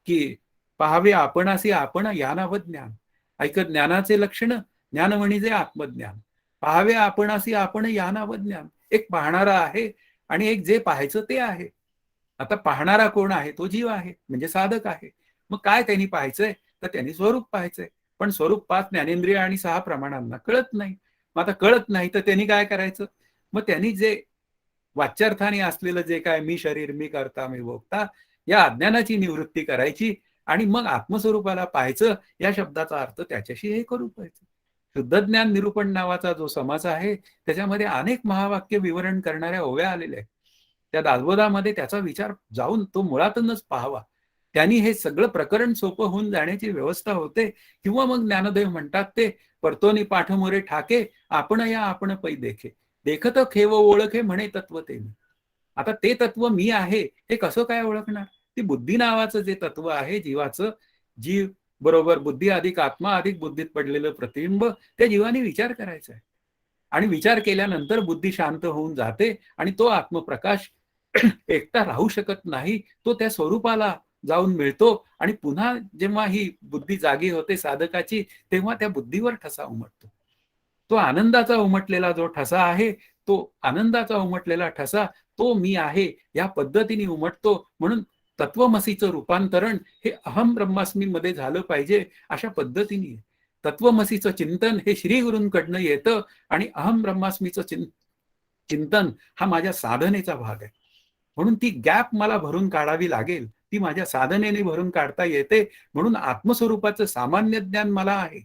की पाहावे आपणासी आपण यानावं ज्ञान. ऐक ज्ञानाचे लक्षण ज्ञान म्हणजे आत्मज्ञान. पाहावे आपणासी आपण यानावं ज्ञान. एक पाहणारा आहे आणि एक जे पाहायचं ते आहे. आता पाहणारा कोण आहे, तो जीव आहे म्हणजे साधक आहे. मग काय त्यांनी पाहायचंय तर त्यांनी स्वरूप पाहायचंय. पण स्वरूप 5 ज्ञानेंद्रिय आणि 6 प्रमाणांना कळत नाही. मग आता कळत नाही तर त्यांनी काय करायचं, मग त्यांनी जे वाच्यार्थाने असलेलं जे काय मी शरीर मी करता मी भोगता या अज्ञानाची निवृत्ती करायची आणि मग आत्मस्वरूपाला पाहायचं. या शब्दाचा अर्थ त्याच्याशी एकरूप व्हायचं. शुद्ध ज्ञान निरूपण नावाचा जो समाज आहे त्याच्यामध्ये अनेक महावाक्य विवरण करणाऱ्या ओव्या आलेल्या आहेत. त्या दासबोधामध्ये त्याचा विचार जाऊन तो मुळातूनच पाहावा. त्यांनी हे सगळं प्रकरण सोपं होऊन जाण्याची व्यवस्था होते. किंवा मग ज्ञानदेव म्हणतात ते परतोनी पाठमोरे ठाके आपण या आपण पै देखे देखत खेव ओळखे म्हणे तत्व ते मी. आता ते तत्व मी आहे हे कसं काय ओळखणार. ती बुद्धी नावाचं जे तत्व आहे जीवाचं, जीव बरोबर बुद्धी अधिक आत्मा अधिक बुद्धीत पडलेलं प्रतिबिंब त्या जीवाने विचार करायचा आहे. आणि विचार केल्यानंतर बुद्धी शांत होऊन जाते आणि तो आत्मप्रकाश एकटा राहू शकत नाही, तो त्या स्वरूपाला जाऊन मिळतो आणि पुन्हा जेव्हा ही बुद्धी जागी होते साधकाची, तेव्हा त्या बुद्धीवर ठसा उमटतो. तो आनंदाचा उमटलेला जो ठसा आहे, तो आनंदाचा उमटलेला ठसा तो मी आहे या पद्धतीने उमटतो. म्हणून तत्वमसीचं रूपांतरण हे अहम ब्रह्मास्मी मध्ये झालं पाहिजे अशा पद्धतीने तत्वमसीचं चिंतन हे श्रीगुरूंकडनं येतं आणि अहम ब्रह्मास्मीचं चिंतन हा माझ्या साधनेचा भाग आहे. म्हणून ती गॅप मला भरून काढावी लागेल, ती माझ्या साधनेने भरून काढता येते. म्हणून आत्मस्वरूपाचं सामान्य ज्ञान मला आहे.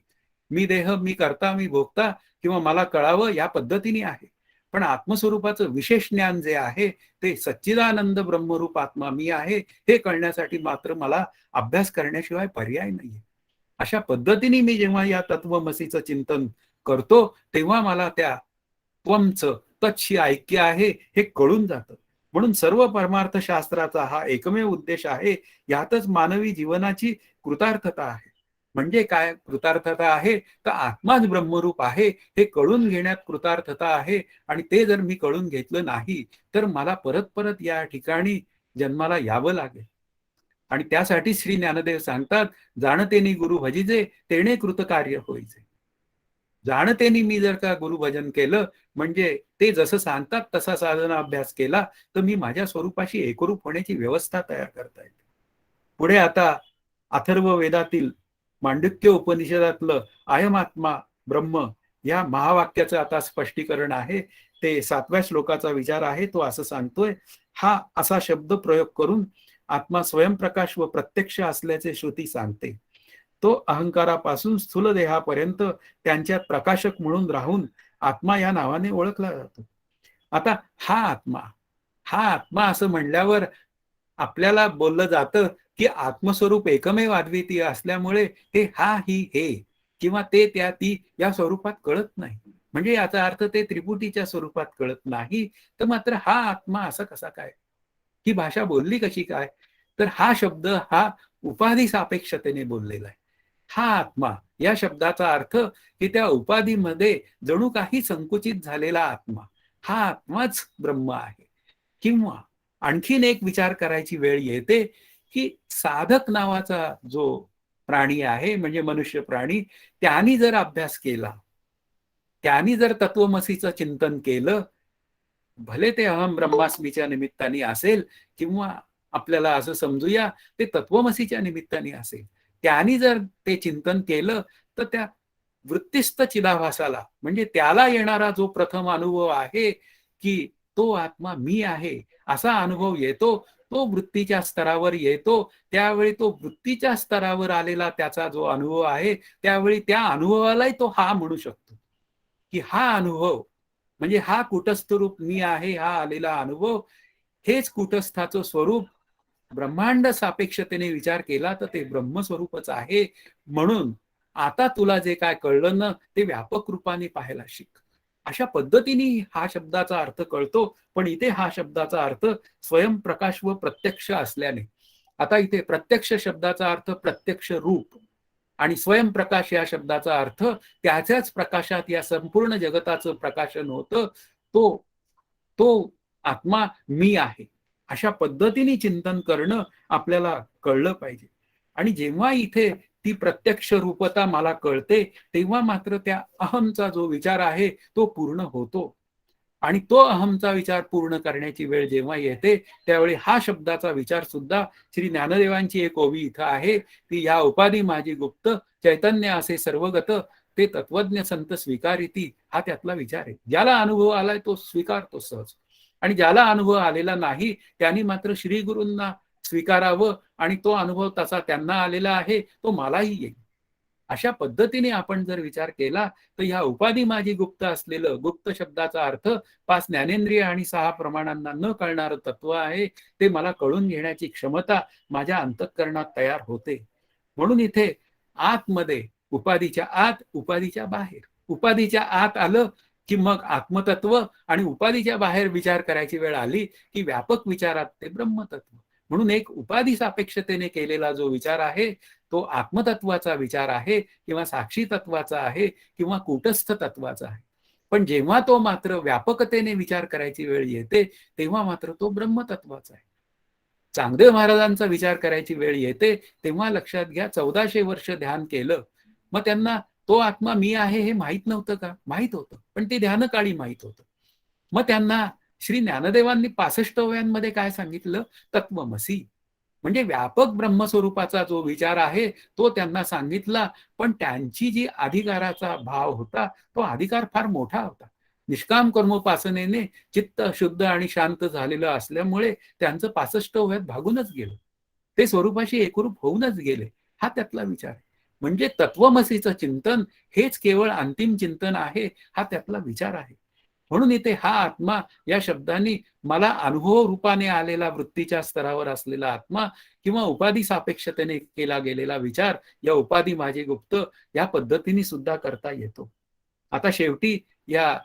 मी देह, मी करता, मी भोगता किंवा मला कळावं या पद्धतीने आहे. पण आत्मस्वरूपाचं विशेष ज्ञान जे आहे ते सच्चिदानंद ब्रह्मरूप आत्मा मी आहे हे कळण्यासाठी मात्र मला अभ्यास करण्याशिवाय पर्याय नाहीये. अशा पद्धतीने मी जेव्हा या तत्वमसीचं चिंतन करतो तेव्हा मला त्या त्वमचं तत्शी ऐक्य आहे हे कळून जातं. म्हणून सर्व परमार्थ शास्त्राचा हा एकमेव उद्देश आहे. यातच मानवी जीवनाची कृतार्थता आहे. म्हणजे काय कृतार्थता आहे तर आत्माच ब्रह्मरूप आहे हे कळून घेण्यात कृतार्थता आहे. आणि ते जर मी कळून घेतलं नाही तर मला परत परत या ठिकाणी जन्माला यावं लागेल. आणि त्यासाठी श्री ज्ञानदेव सांगतात, जाणतेनी गुरु भजिजे तेणे कृतकार्य होईचे. जाणतेनी मी जर का गुरुभजन केलं म्हणजे ते जसं सांगतात तसा साधना अभ्यास केला तर मी माझ्या स्वरूपाशी एकरूप होण्याची व्यवस्था तयार करता येते. पुढे आता अथर्व वेदातील मांडुक्य उपनिषदातलं अयमात्मा ब्रह्म या महावाक्याचं आता स्पष्टीकरण आहे. ते 7व्या श्लोकाचा विचार आहे. तो असं सांगतोय, हा असा शब्द प्रयोग करून आत्मा स्वयंप्रकाश व प्रत्यक्ष असल्याचे श्रुती सांगते. तो अहंकारापासून स्थूल देहापर्यंत त्यांच्यात प्रकाशक म्हणून राहून आत्मा या नावाने ओळखला जातो. आता हा आत्मा असं म्हणल्यावर आपल्याला बोललं जातं की आत्मस्वरूप एकमेव अद्वितीय असल्यामुळे हे हा ही हे किंवा ते त्या ती या स्वरूपात कळत नाही. म्हणजे याचा अर्थ ते त्रिपुटीच्या स्वरूपात कळत नाही. तर मात्र हा आत्मा असा कसा काय, ही भाषा बोलली कशी काय? तर हा शब्द हा उपाधी सापेक्षतेने बोललेला आहे. हा आत्मा या शब्दाचा अर्थ की त्या उपाधीमध्ये जणू काही संकुचित झालेला आत्मा, हा आत्माच ब्रह्म आहे. किंवा आणखीन एक विचार करायची वेळ येते की साधक नावाचा जो प्राणी आहे म्हणजे मनुष्य प्राणी, त्यांनी जर अभ्यास केला, त्यांनी जर तत्वमसीचं चिंतन केलं, भले ते अहम ब्रह्मास्मीच्या निमित्ताने असेल किंवा आपल्याला असं समजूया ते तत्वमसीच्या निमित्ताने असेल, त्यांनी जर ते चिंतन केलं तर त्या वृत्तिस्थ चिदाभासाला म्हणजे त्याला येणारा जो प्रथम अनुभव आहे की तो आत्मा मी आहे असा अनुभव येतो, तो वृत्तीच्या स्तरावर येतो. त्यावेळी तो वृत्तीच्या स्तरावर आलेला त्याचा जो अनुभव आहे त्यावेळी त्या अनुभवालाही तो हा म्हणू शकतो की हा अनुभव म्हणजे हा कुटस्थ रूप मी आहे हा आलेला अनुभव, हेच कुटस्थाचं स्वरूप. ब्रह्मांड सापेक्षतेने विचार केला तर ते ब्रह्मस्वरूपच आहे. म्हणून आता तुला जे काय कळलं ना ते व्यापक रूपाने पाहायला शिक. अशा पद्धतीने हा शब्दाचा अर्थ कळतो. पण इथे हा शब्दाचा अर्थ स्वयंप्रकाश व प्रत्यक्ष असल्याने, आता इथे प्रत्यक्ष शब्दाचा अर्थ प्रत्यक्ष रूप आणि स्वयंप्रकाश या शब्दाचा अर्थ त्याच्याच प्रकाशात या संपूर्ण जगताचं प्रकाशन होतं. तो तो आत्मा मी आहे अशा पद्धतीने चिंतन करणं आपल्याला कळलं पाहिजे. आणि जेव्हा इथे ती प्रत्यक्ष रूपता मला कळते तेव्हा मात्र त्या अहमचा जो विचार आहे तो पूर्ण होतो. आणि तो अहमचा विचार पूर्ण करण्याची वेळ जेव्हा येते त्यावेळी हा शब्दाचा विचार सुद्धा श्री ज्ञानदेवांची एक ओवी इथं आहे की या उपाधी माझी गुप्त चैतन्य असे सर्वगत ते तत्वज्ञ संत स्वीकारिती, हा त्यातला विचार आहे. ज्याला अनुभव आलाय तो स्वीकारतो सहज आणि ज्याला अनुभव आलेला नाही त्यांनी मात्र श्री गुरूंना स्वीकारावं आणि तो अनुभव तसा त्यांना आलेला आहे तो मलाही येईल. अशा पद्धतीने आपण जर विचार केला तर ह्या उपाधी माझी गुप्त असलेलं, गुप्त शब्दाचा अर्थ 5 ज्ञानेंद्रिय आणि 6 प्रमाणांना न कळणारं तत्व आहे. ते मला कळून घेण्याची क्षमता माझ्या अंतःकरणात तयार होते. म्हणून इथे आतमध्ये उपाधीच्या आत, उपाधीच्या बाहेर, उपाधीच्या आत आलं की मग आत्मतत्व आणि उपाधीच्या बाहेर विचार करायची वेळ आली की व्यापक विचारात ते ब्रह्मतत्व. म्हणून एक उपाधी सापेक्षतेने केलेला जो विचार आहे तो आत्मतत्वाचा विचार आहे किंवा साक्षी तत्वाचा आहे किंवा कूटस्थ तत्वाचा आहे. पण जेव्हा तो मात्र व्यापकतेने विचार करायची वेळ येते तेव्हा मात्र तो ब्रह्मतत्वाचा आहे. चांगदेव महाराजांचा विचार करायची वेळ येते तेव्हा लक्षात घ्या 1400 वर्ष ध्यान केलं, मग त्यांना तो आत्मा मी आहे हे माहीत नव्हतं का? माहीत होतं, पण ते ध्यानकाळी माहीत होतं. मग त्यांना श्री ज्ञानदेवांनी 65व्यांमध्ये काय सांगितलं? तत्वमसी. म्हणजे व्यापक ब्रह्मस्वरूपाचा जो विचार आहे तो त्यांना सांगितला, पण त्यांची जी अधिकाराचा भाव होता तो अधिकार फार मोठा होता. निष्काम कर्मोपासनेने चित्त शुद्ध आणि शांत झालेलं असल्यामुळे त्यांचं 65व्यात भागूनच गेलं. ते स्वरूपाशी एकरूप होऊनच गेले. हा त्यातला विचार आहे. म्हणजे तत्वमसीचं चिंतन हेच केवळ अंतिम चिंतन आहे, हा त्यातला विचार आहे. म्हणून इथे हा आत्मा या शब्दांनी मला अनुभव रूपाने आलेला वृत्तीच्या स्तरावर असलेला आत्मा किंवा उपाधी सापेक्षतेने केला गेलेला विचार, या उपाधी माझे गुप्त, या पद्धतीने सुद्धा करता येतो. आता शेवटी या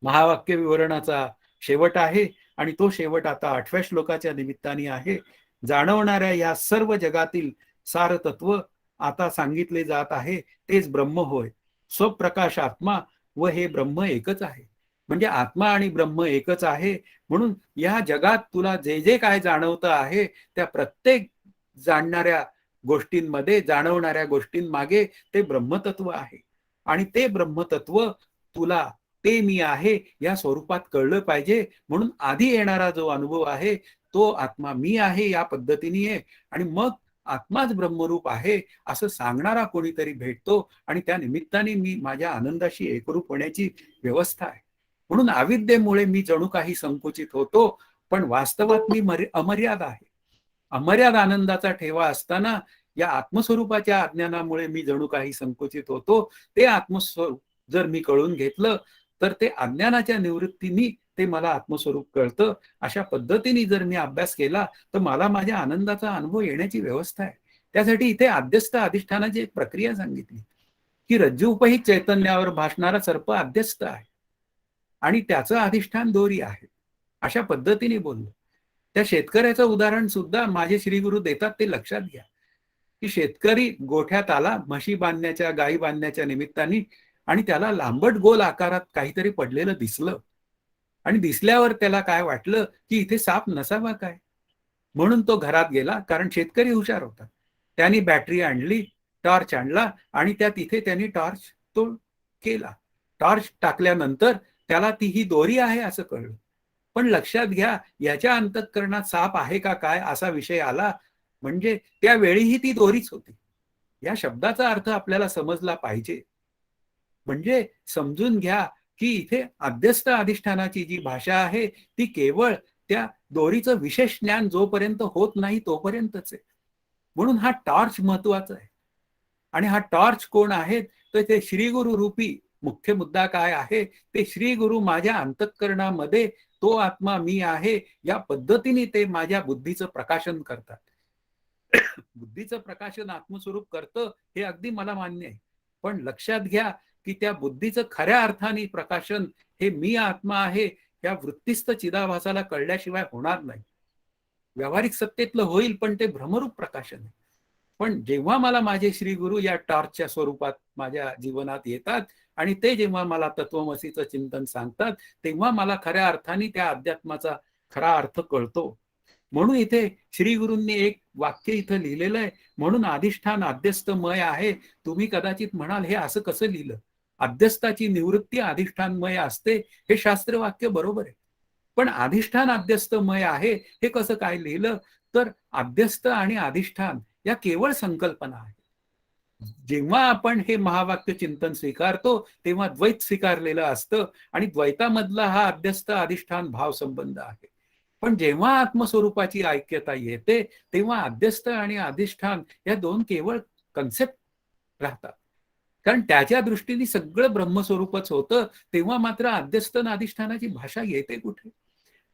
महावाक्य विवरणाचा शेवट आहे आणि तो शेवट आता 8व्या श्लोकाच्या निमित्ताने आहे. जाणवणाऱ्या या सर्व जगातील सार तत्व आता सांगितले जात आहे तेच ब्रह्म होय. स्वप्रकाश आत्मा व हे ब्रह्म एकच आहे. म्हणजे आत्मा आणि ब्रह्म एकच आहे. म्हणून या जगात तुला जे जे काय जाणवतं आहे त्या प्रत्येक जाणणाऱ्या गोष्टींमध्ये, जाणवणाऱ्या गोष्टींमागे ते ब्रह्मतत्व आहे. आणि ते ब्रह्मतत्व तुला ते मी आहे या स्वरूपात कळलं पाहिजे. म्हणून आधी येणारा जो अनुभव आहे तो आत्मा मी आहे या पद्धतीने आहे. आणि मग आत्माच ब्रह्मरूप आहे असं सांगणारा कोणीतरी भेटतो आणि त्या निमित्ताने मी माझ्या आनंदाशी एकरूप होण्याची व्यवस्था आहे. म्हणून अविद्येमुळे मी जणू काही संकुचित होतो, पण वास्तवात मी अमर्याद आहे. अमर्याद आनंदाचा ठेवा असताना या आत्मस्वरूपाच्या अज्ञानामुळे मी जणू काही संकुचित होतो. ते आत्मस्वरूप जर मी कळून घेतलं तर ते अज्ञानाच्या निवृत्तीने ते मला आत्मस्वरूप कळतं. अशा पद्धतीने जर मी अभ्यास केला तर मला माझ्या आनंदाचा अनुभव येण्याची व्यवस्था आहे. त्यासाठी इथे अध्यस्थ अधिष्ठानाची एक प्रक्रिया सांगितली की रज्जू उपहित चैतन्यावर भासणारा सर्प अध्यस्थ आहे आणि त्याचं अधिष्ठान दोरी आहे. अशा पद्धतीने बोललो. त्या शेतकऱ्याचं उदाहरण सुद्धा माझे श्रीगुरु देतात, ते लक्षात घ्या की शेतकरी गोठ्यात आला म्हशी बांधण्याच्या, गायी बांधण्याच्या निमित्ताने आणि त्याला लांबट गोल आकारात काहीतरी पडलेलं दिसलं आणि दिसल्यावर त्याला काय वाटलं की इथे साप नसावा काय, म्हणून तो घरात गेला. कारण शेतकरी हुशार होता. त्यांनी बॅटरी आणली, टॉर्च आणला आणि त्या तिथे त्यांनी टॉर्च तो केला. टॉर्च टाकल्यानंतर त्याला ती ही दोरी आहे असं कळलं. पण लक्षात घ्या याच्या अंतःकरणात साप आहे का काय असा विषय आला, म्हणजे त्यावेळीही ती दोरीच होती. या शब्दाचा अर्थ आपल्याला समजला पाहिजे. म्हणजे समजून घ्या की इथे अध्यस्थ अधिष्ठानाची जी भाषा आहे ती केवळ त्या दोरीचं विशेष ज्ञान जोपर्यंत होत नाही तोपर्यंतच आहे. म्हणून हा टॉर्च महत्वाचा आहे. आणि हा टॉर्च कोण आहेत तर ते श्रीगुरु रूपी मुख्य मुद्दा काय आहे, ते श्रीगुरु माझ्या अंतःकरणामध्ये तो आत्मा मी आहे या पद्धतीने ते माझ्या बुद्धीचं प्रकाशन करतात. बुद्धीचं प्रकाशन आत्मस्वरूप करतं हे अगदी मला मान्य आहे. पण लक्षात घ्या की त्या बुद्धीचं खऱ्या अर्थाने प्रकाशन हे मी आत्मा आहे या वृत्तिस्थ चिदाभासाला कळल्याशिवाय होणार नाही. व्यावहारिक सत्तेतलं होईल पण ते भ्रमरूप प्रकाशन आहे. पण जेव्हा मला माझे श्रीगुरु या टॉर्चच्या स्वरूपात माझ्या जीवनात येतात आणि ते जेव्हा मला तत्वमसीचं चिंतन सांगतात तेव्हा मला खऱ्या अर्थाने त्या अध्यात्माचा खरा अर्थ कळतो. म्हणून इथे श्रीगुरूंनी एक वाक्य इथं लिहिलेलं आहे, म्हणून अधिष्ठान अध्यस्थमय आहे. तुम्ही कदाचित म्हणाल हे असं कसं लिहिलं, अध्यस्थाची निवृत्ती अधिष्ठानमय असते, हे शास्त्र वाक्य बरोबर आहे. पण अधिष्ठान अध्यस्थमय आहे हे कसं काय लिहिलं, तर अध्यस्थ आणि अधिष्ठान या केवळ संकल्पना आहे. जेव्हा आपण हे महावाक्य चिंतन स्वीकारतो तेव्हा द्वैत स्वीकारलेलं असतं आणि द्वैतामधला हा अध्यस्थ अधिष्ठान भाव संबंध आहे. पण जेव्हा आत्मस्वरूपाची ऐक्यता येते तेव्हा अध्यस्थ आणि अधिष्ठान या दोन केवळ कन्सेप्ट राहतात. कारण त्याच्या दृष्टीने सगळं ब्रह्मस्वरूपच होतं. तेव्हा मात्र अध्यस्थ आणि अधिष्ठानाची भाषा येते कुठे.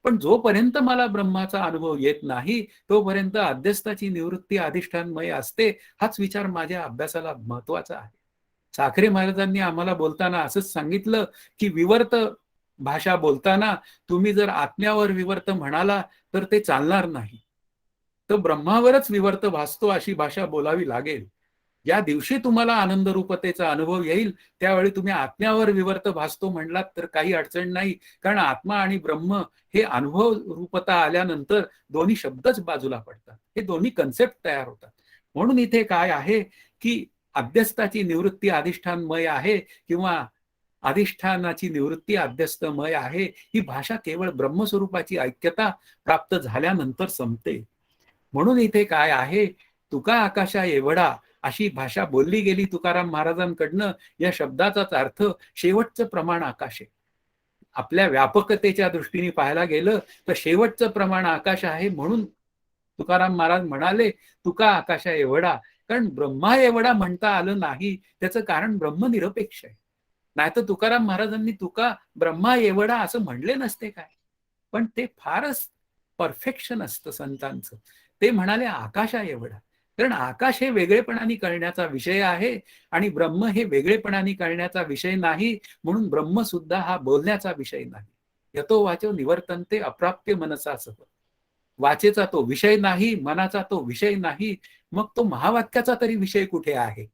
पण जोपर्यंत मला ब्रह्माचा अनुभव येत नाही तोपर्यंत अध्यस्थाची निवृत्ती अधिष्ठानमय असते, हाच विचार माझ्या अभ्यासाला महत्वाचा आहे. साखरे महाराजांनी आम्हाला बोलताना असंच सांगितलं की विवर्त भाषा बोलताना तुम्ही जर आत्म्यावर विवर्त म्हणाला तर ते चालणार नाही. तर ब्रह्मावरच विवर्त भासतो अशी भाषा बोलावी लागेल. ज्या दिवशी तुम्हाला आनंद रूपतेचा अनुभव येईल त्यावेळी तुम्ही आत्म्यावर विवर्त भासतो म्हणलात तर काही अडचण नाही. कारण आत्मा आणि ब्रह्म हे अनुभव रूपता आल्यानंतर दोन्ही शब्दच बाजूला पडतात. हे दोन्ही कन्सेप्ट तयार होतात. म्हणून इथे काय आहे की अध्यस्थाची निवृत्ती अधिष्ठानमय आहे किंवा अधिष्ठानाची निवृत्ती अध्यस्तमय आहे. ही भाषा केवळ ब्रह्मस्वरूपाची ऐक्यता प्राप्त झाल्यानंतर संपते. म्हणून इथे काय आहे, तुका आकाशा एवढा अशी भाषा बोलली गेली तुकाराम महाराजांकडनं. या शब्दाचाच अर्थ शेवटचं प्रमाण आकाश आहे. आपल्या व्यापकतेच्या दृष्टीने पाहायला गेलं तर शेवटचं प्रमाण आकाश आहे. म्हणून तुकाराम महाराज म्हणाले तुका आकाशा एवढा. कारण ब्रह्मा एवढा म्हणता आलं नाही, त्याचं कारण ब्रह्म निरपेक्ष आहे. नाहीतर तुकाराम महाराजांनी तुका ब्रह्मा एवढा असं म्हणले नसते काय. पण ते फारच परफेक्शन असतं संतांचं. ते म्हणाले आकाशा एवढा. कारण आकाश हे वेगळेपणाने कळण्याचा विषय आहे आणि ब्रह्म हे वेगळेपणाने कळण्याचा विषय नाही. म्हणून ब्रह्म सुद्धा हा बोलण्याचा विषय नाही. यतो वाचो निवर्तन्ते अप्राप्य मनसासह. वाचेचा तो विषय नाही, मनाचा तो विषय नाही, मग तो महावाक्याचा तरी विषय कुठे आहे.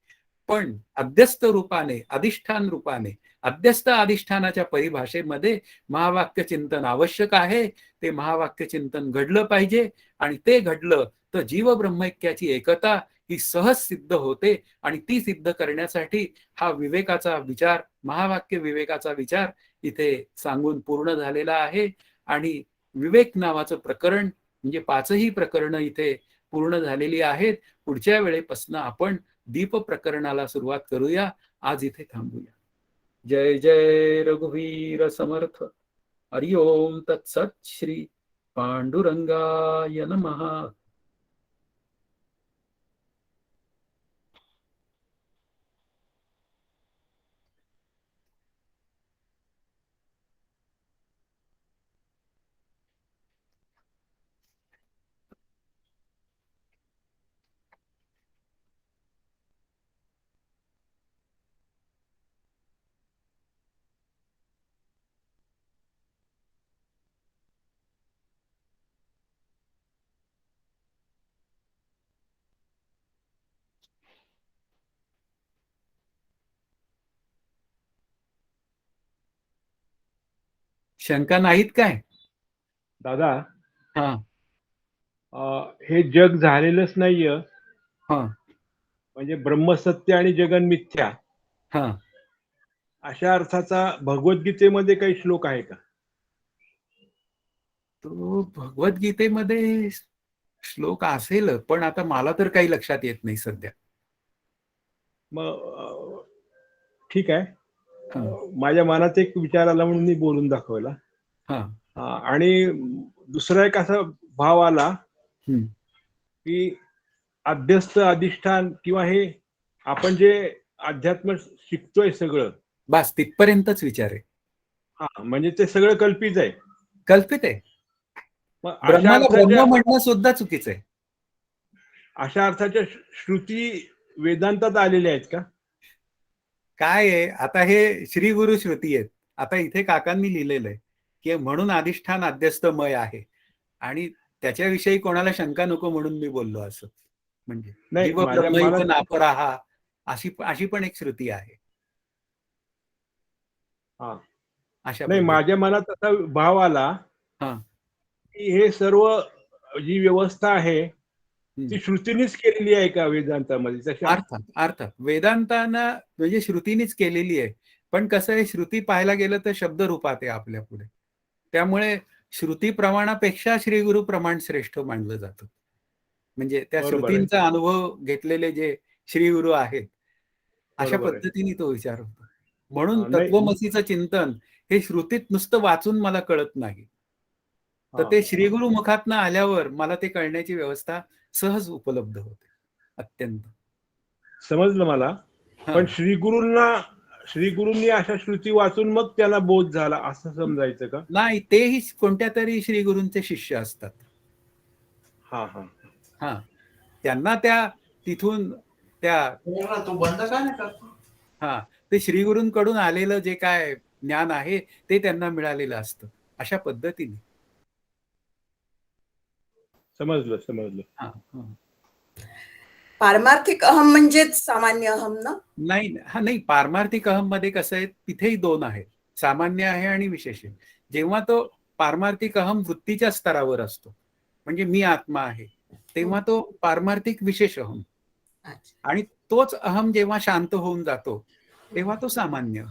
पण अध्यस्त रूपाने, अधिष्ठान रूपाने, अध्यस्त अधिष्ठानाच्या परिभाषेमध्ये महावाक्य चिंतन आवश्यक आहे. ते महावाक्य चिंतन घडलं पाहिजे आणि ते घडलं तर जीव ब्रह्मैक्याची एकता ही सहज सिद्ध होते. आणि ती सिद्ध करण्यासाठी हा विवेकाचा विचार, महावाक्य विवेकाचा विचार इथे सांगून पूर्ण झालेला आहे. आणि विवेक नावाचं प्रकरण म्हणजे 5ही प्रकरणं इथे पूर्ण झालेली आहेत. पुढच्या वेळेपासून आपण दीप प्रकरणाला सुरुवात करूया. आज इथे थांबूया. जय जय रघुवीर समर्थ. हरि ओम तत्सत. श्री पांडुरंगाय नमः. शंका नाहीत काय
दादा?
हा
हे जग झालेलंच नाहीये.
हा
म्हणजे ब्रह्मसत्य आणि जगन मिथ्या
हा
अशा अर्थाचा भगवद्गीतेमध्ये काही श्लोक आहे का?
तो भगवद्गीतेमध्ये श्लोक असेल पण आता मला तर काही लक्षात येत नाही सध्या.
मग ठीक आहे.
हा
माझ्या मनात एक विचार आला म्हणून मी बोलून दाखवला.
हा
आणि दुसरा एक असा भाव आला की अध्यस्त अधिष्ठान किंवा हे आपण जे अध्यात्म शिकतोय सगळं,
बस तिथपर्यंतच विचार आहे.
म्हणजे ते सगळं कल्पित आहे.
कल्पित आहे.
मग
ब्रह्माला ब्रह्म म्हणणं सुद्धा चुकीचं आहे.
अशा अर्थाच्या श्रुती वेदांतात आलेल्या आहेत का?
काय आहे आता हे श्री गुरु श्रुती आहेत. आता इथे काकांनी लिहिलेलं आहे की म्हणून अधिष्ठान अध्यस्तमय आहे आणि त्याच्याविषयी कोणाला शंका नको म्हणून मी बोललो असं. म्हणजे जीव ब्रह्मैव नापराहा अशी पण एक श्रुती आहे.
नाही, माझ्या मनात असा भाव आला की हे सर्व जी व्यवस्था आहे ती श्रुतीनेच केलेली आहे का वेदांतामध्ये?
अर्थात वेदांताना म्हणजे श्रुतीनेच केलेली आहे. पण कसं आहे, श्रुती पाहायला गेलं तर शब्द रूपात आहे आपल्या पुढे. त्यामुळे श्रुती प्रमाणापेक्षा श्री गुरु प्रमाण श्रेष्ठ मानलं जातं. म्हणजे त्या श्रुतींचा अनुभव घेतलेले जे श्री गुरु आहेत अशा पद्धतीने तो विचार होतो. म्हणून तत्वमसीचं चिंतन हे श्रुतीत नुसतं वाचून मला कळत नाही, तर ते श्रीगुरु मुखातनं आल्यावर मला ते कळण्याची व्यवस्था सहज उपलब्ध होते. अत्यंत
समजलं मला. पण श्रीगुरूंनी अशा श्रुती वाचून मग त्याला बोध झाला असं समजायचं का?
नाही, तेही कोणत्या तरी श्रीगुरूंचे शिष्य असतात. त्यांना त्या तिथून त्या ते श्रीगुरूंकडून आलेलं जे काय ज्ञान आहे ते त्यांना मिळालेलं असतं. अशा पद्धतीने
समजलं.
पारमार्थिक अहम म्हणजेच सामान्य अहम ना?
नाही, हा नाही, पारमार्थिक अहम मध्ये कसं आहे, तिथेही दोन आहेत, सामान्य आहे आणि विशेष आहे. जेव्हा तो पारमार्थिक अहम वृत्तीच्या स्तरावर असतो, म्हणजे मी आत्मा आहे, तेव्हा तो पारमार्थिक विशेष अहम. आणि तोच अहम जेव्हा शांत होऊन जातो तेव्हा तो सामान्य.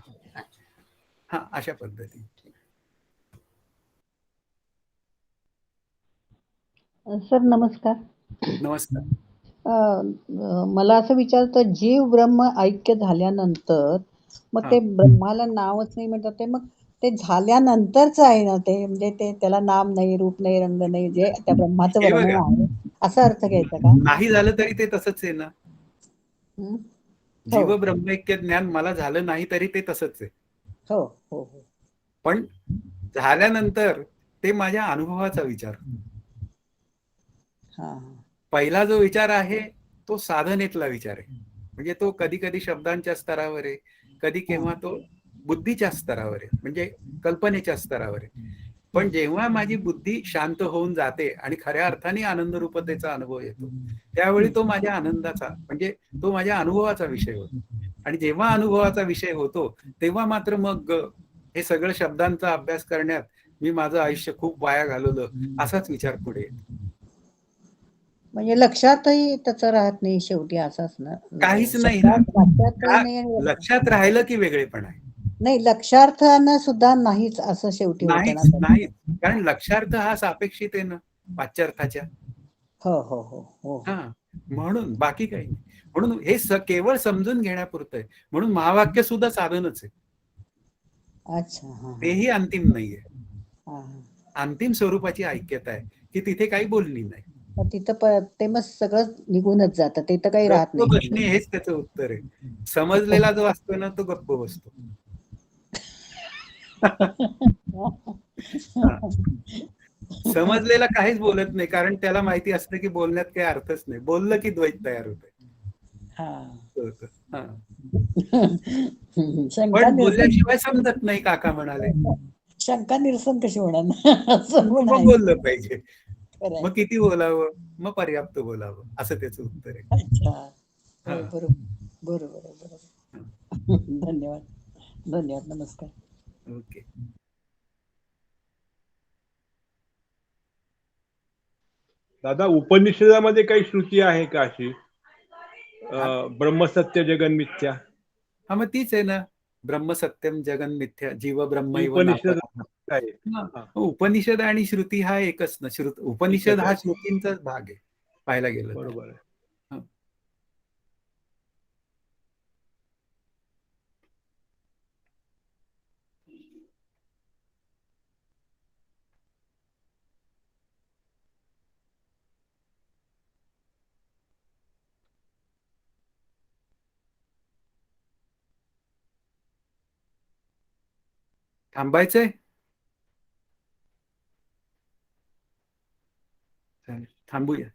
हा, अशा पद्धती.
सर नमस्कार.
नमस्कार.
मला असं विचारतं, जीव ब्रह्म ऐक्य झाल्यानंतर मग ते ब्रह्माला नावच नाही म्हणतात, ते मग ते झाल्यानंतरच आहे ना ते, म्हणजे ते त्याला नाम नाही, रूप नाही, रंग नाही, जे त्या ब्रह्माचं वर्णन आहे, असा अर्थ घ्यायचा का?
नाही झालं तरी ते तसंच आहे ना. जीव
हो
ब्रह्मैक्य ज्ञान मला झालं नाही तरी ते तसंच आहे.
हो हो हो.
पण झाल्यानंतर ते माझ्या अनुभवाचा विचार. पहिला जो विचार आहे तो साधनेतला विचार आहे, म्हणजे तो कधी कधी शब्दांच्या स्तरावर आहे, कधी केव्हा तो बुद्धीच्या स्तरावर आहे, म्हणजे कल्पनेच्या स्तरावर आहे. पण जेव्हा माझी बुद्धी शांत होऊन जाते आणि खऱ्या अर्थाने आनंद रूपतेचा अनुभव येतो, त्यावेळी तो माझ्या आनंदाचा, म्हणजे तो माझ्या अनुभवाचा विषय होतो. आणि जेव्हा अनुभवाचा विषय होतो तेव्हा मात्र मग हे सगळं शब्दांचा अभ्यास करण्यात मी माझं आयुष्य खूप वाया घालवलं असाच विचार पुढे येतो.
म्हणजे लक्षातही त्याचं राहत नाही शेवटी, असंच ना?
काहीच नाही. लक्षात राहिलं की वेगळेपण आहे.
नाही, लक्षार्थानं सुद्धा नाहीच असं शेवटी होतं ना?
नाही, कारण लक्षार्थ हा सापेक्षित आहे ना वाच्यार्थाच्या.
हो हो हो हो.
हा, म्हणून बाकी काही नाही. म्हणून हे केवळ समजून घेण्यापुरतं आहे. म्हणून महावाक्य सुद्धा साधनच आहे.
अच्छा.
तेही अंतिम नाहीये. अंतिम स्वरूपाची ऐक्यता आहे की तिथे काही बोलणी नाही.
तिथं ते मग सगळं निघूनच जातं, ते तर काही राहत नाही.
हेच त्याचं उत्तर आहे. समजलेला जो असतो ना तो गप्प बसतो. समजलेला काहीच बोलत नाही, कारण त्याला माहिती असतं की बोलण्यात काही अर्थच नाही. बोललं की द्वैत तयार होते. पण बोलल्याशिवाय समजत नाही, काका म्हणाले.
शंका निरसन कशी होणार?
मग बोललं पाहिजे. मग किती बोलावं, मग पर्याप्त बोलावं, असं त्याचं उत्तर आहे.
अच्छा, बरोबर बरोबर बरोबर. धन्यवाद धन्यवाद, नमस्कार.
ओके.
दादा, उपनिषदामध्ये काही श्रुती आहे का अशी, ब्रह्मसत्य जगन मिथ्या?
हा, मग तीच आहे ना, ब्रह्मसत्यम जगन मिथ्या, जीव ब्रह्मैव
उपनिषद
नापरः. उपनिषद आणि श्रुती हा एकच ना. उपनिषद हा श्रुतींचाच भाग आहे पाहायला गेलं.
बरोबर आहे.
थांबायचंय. थांबूया.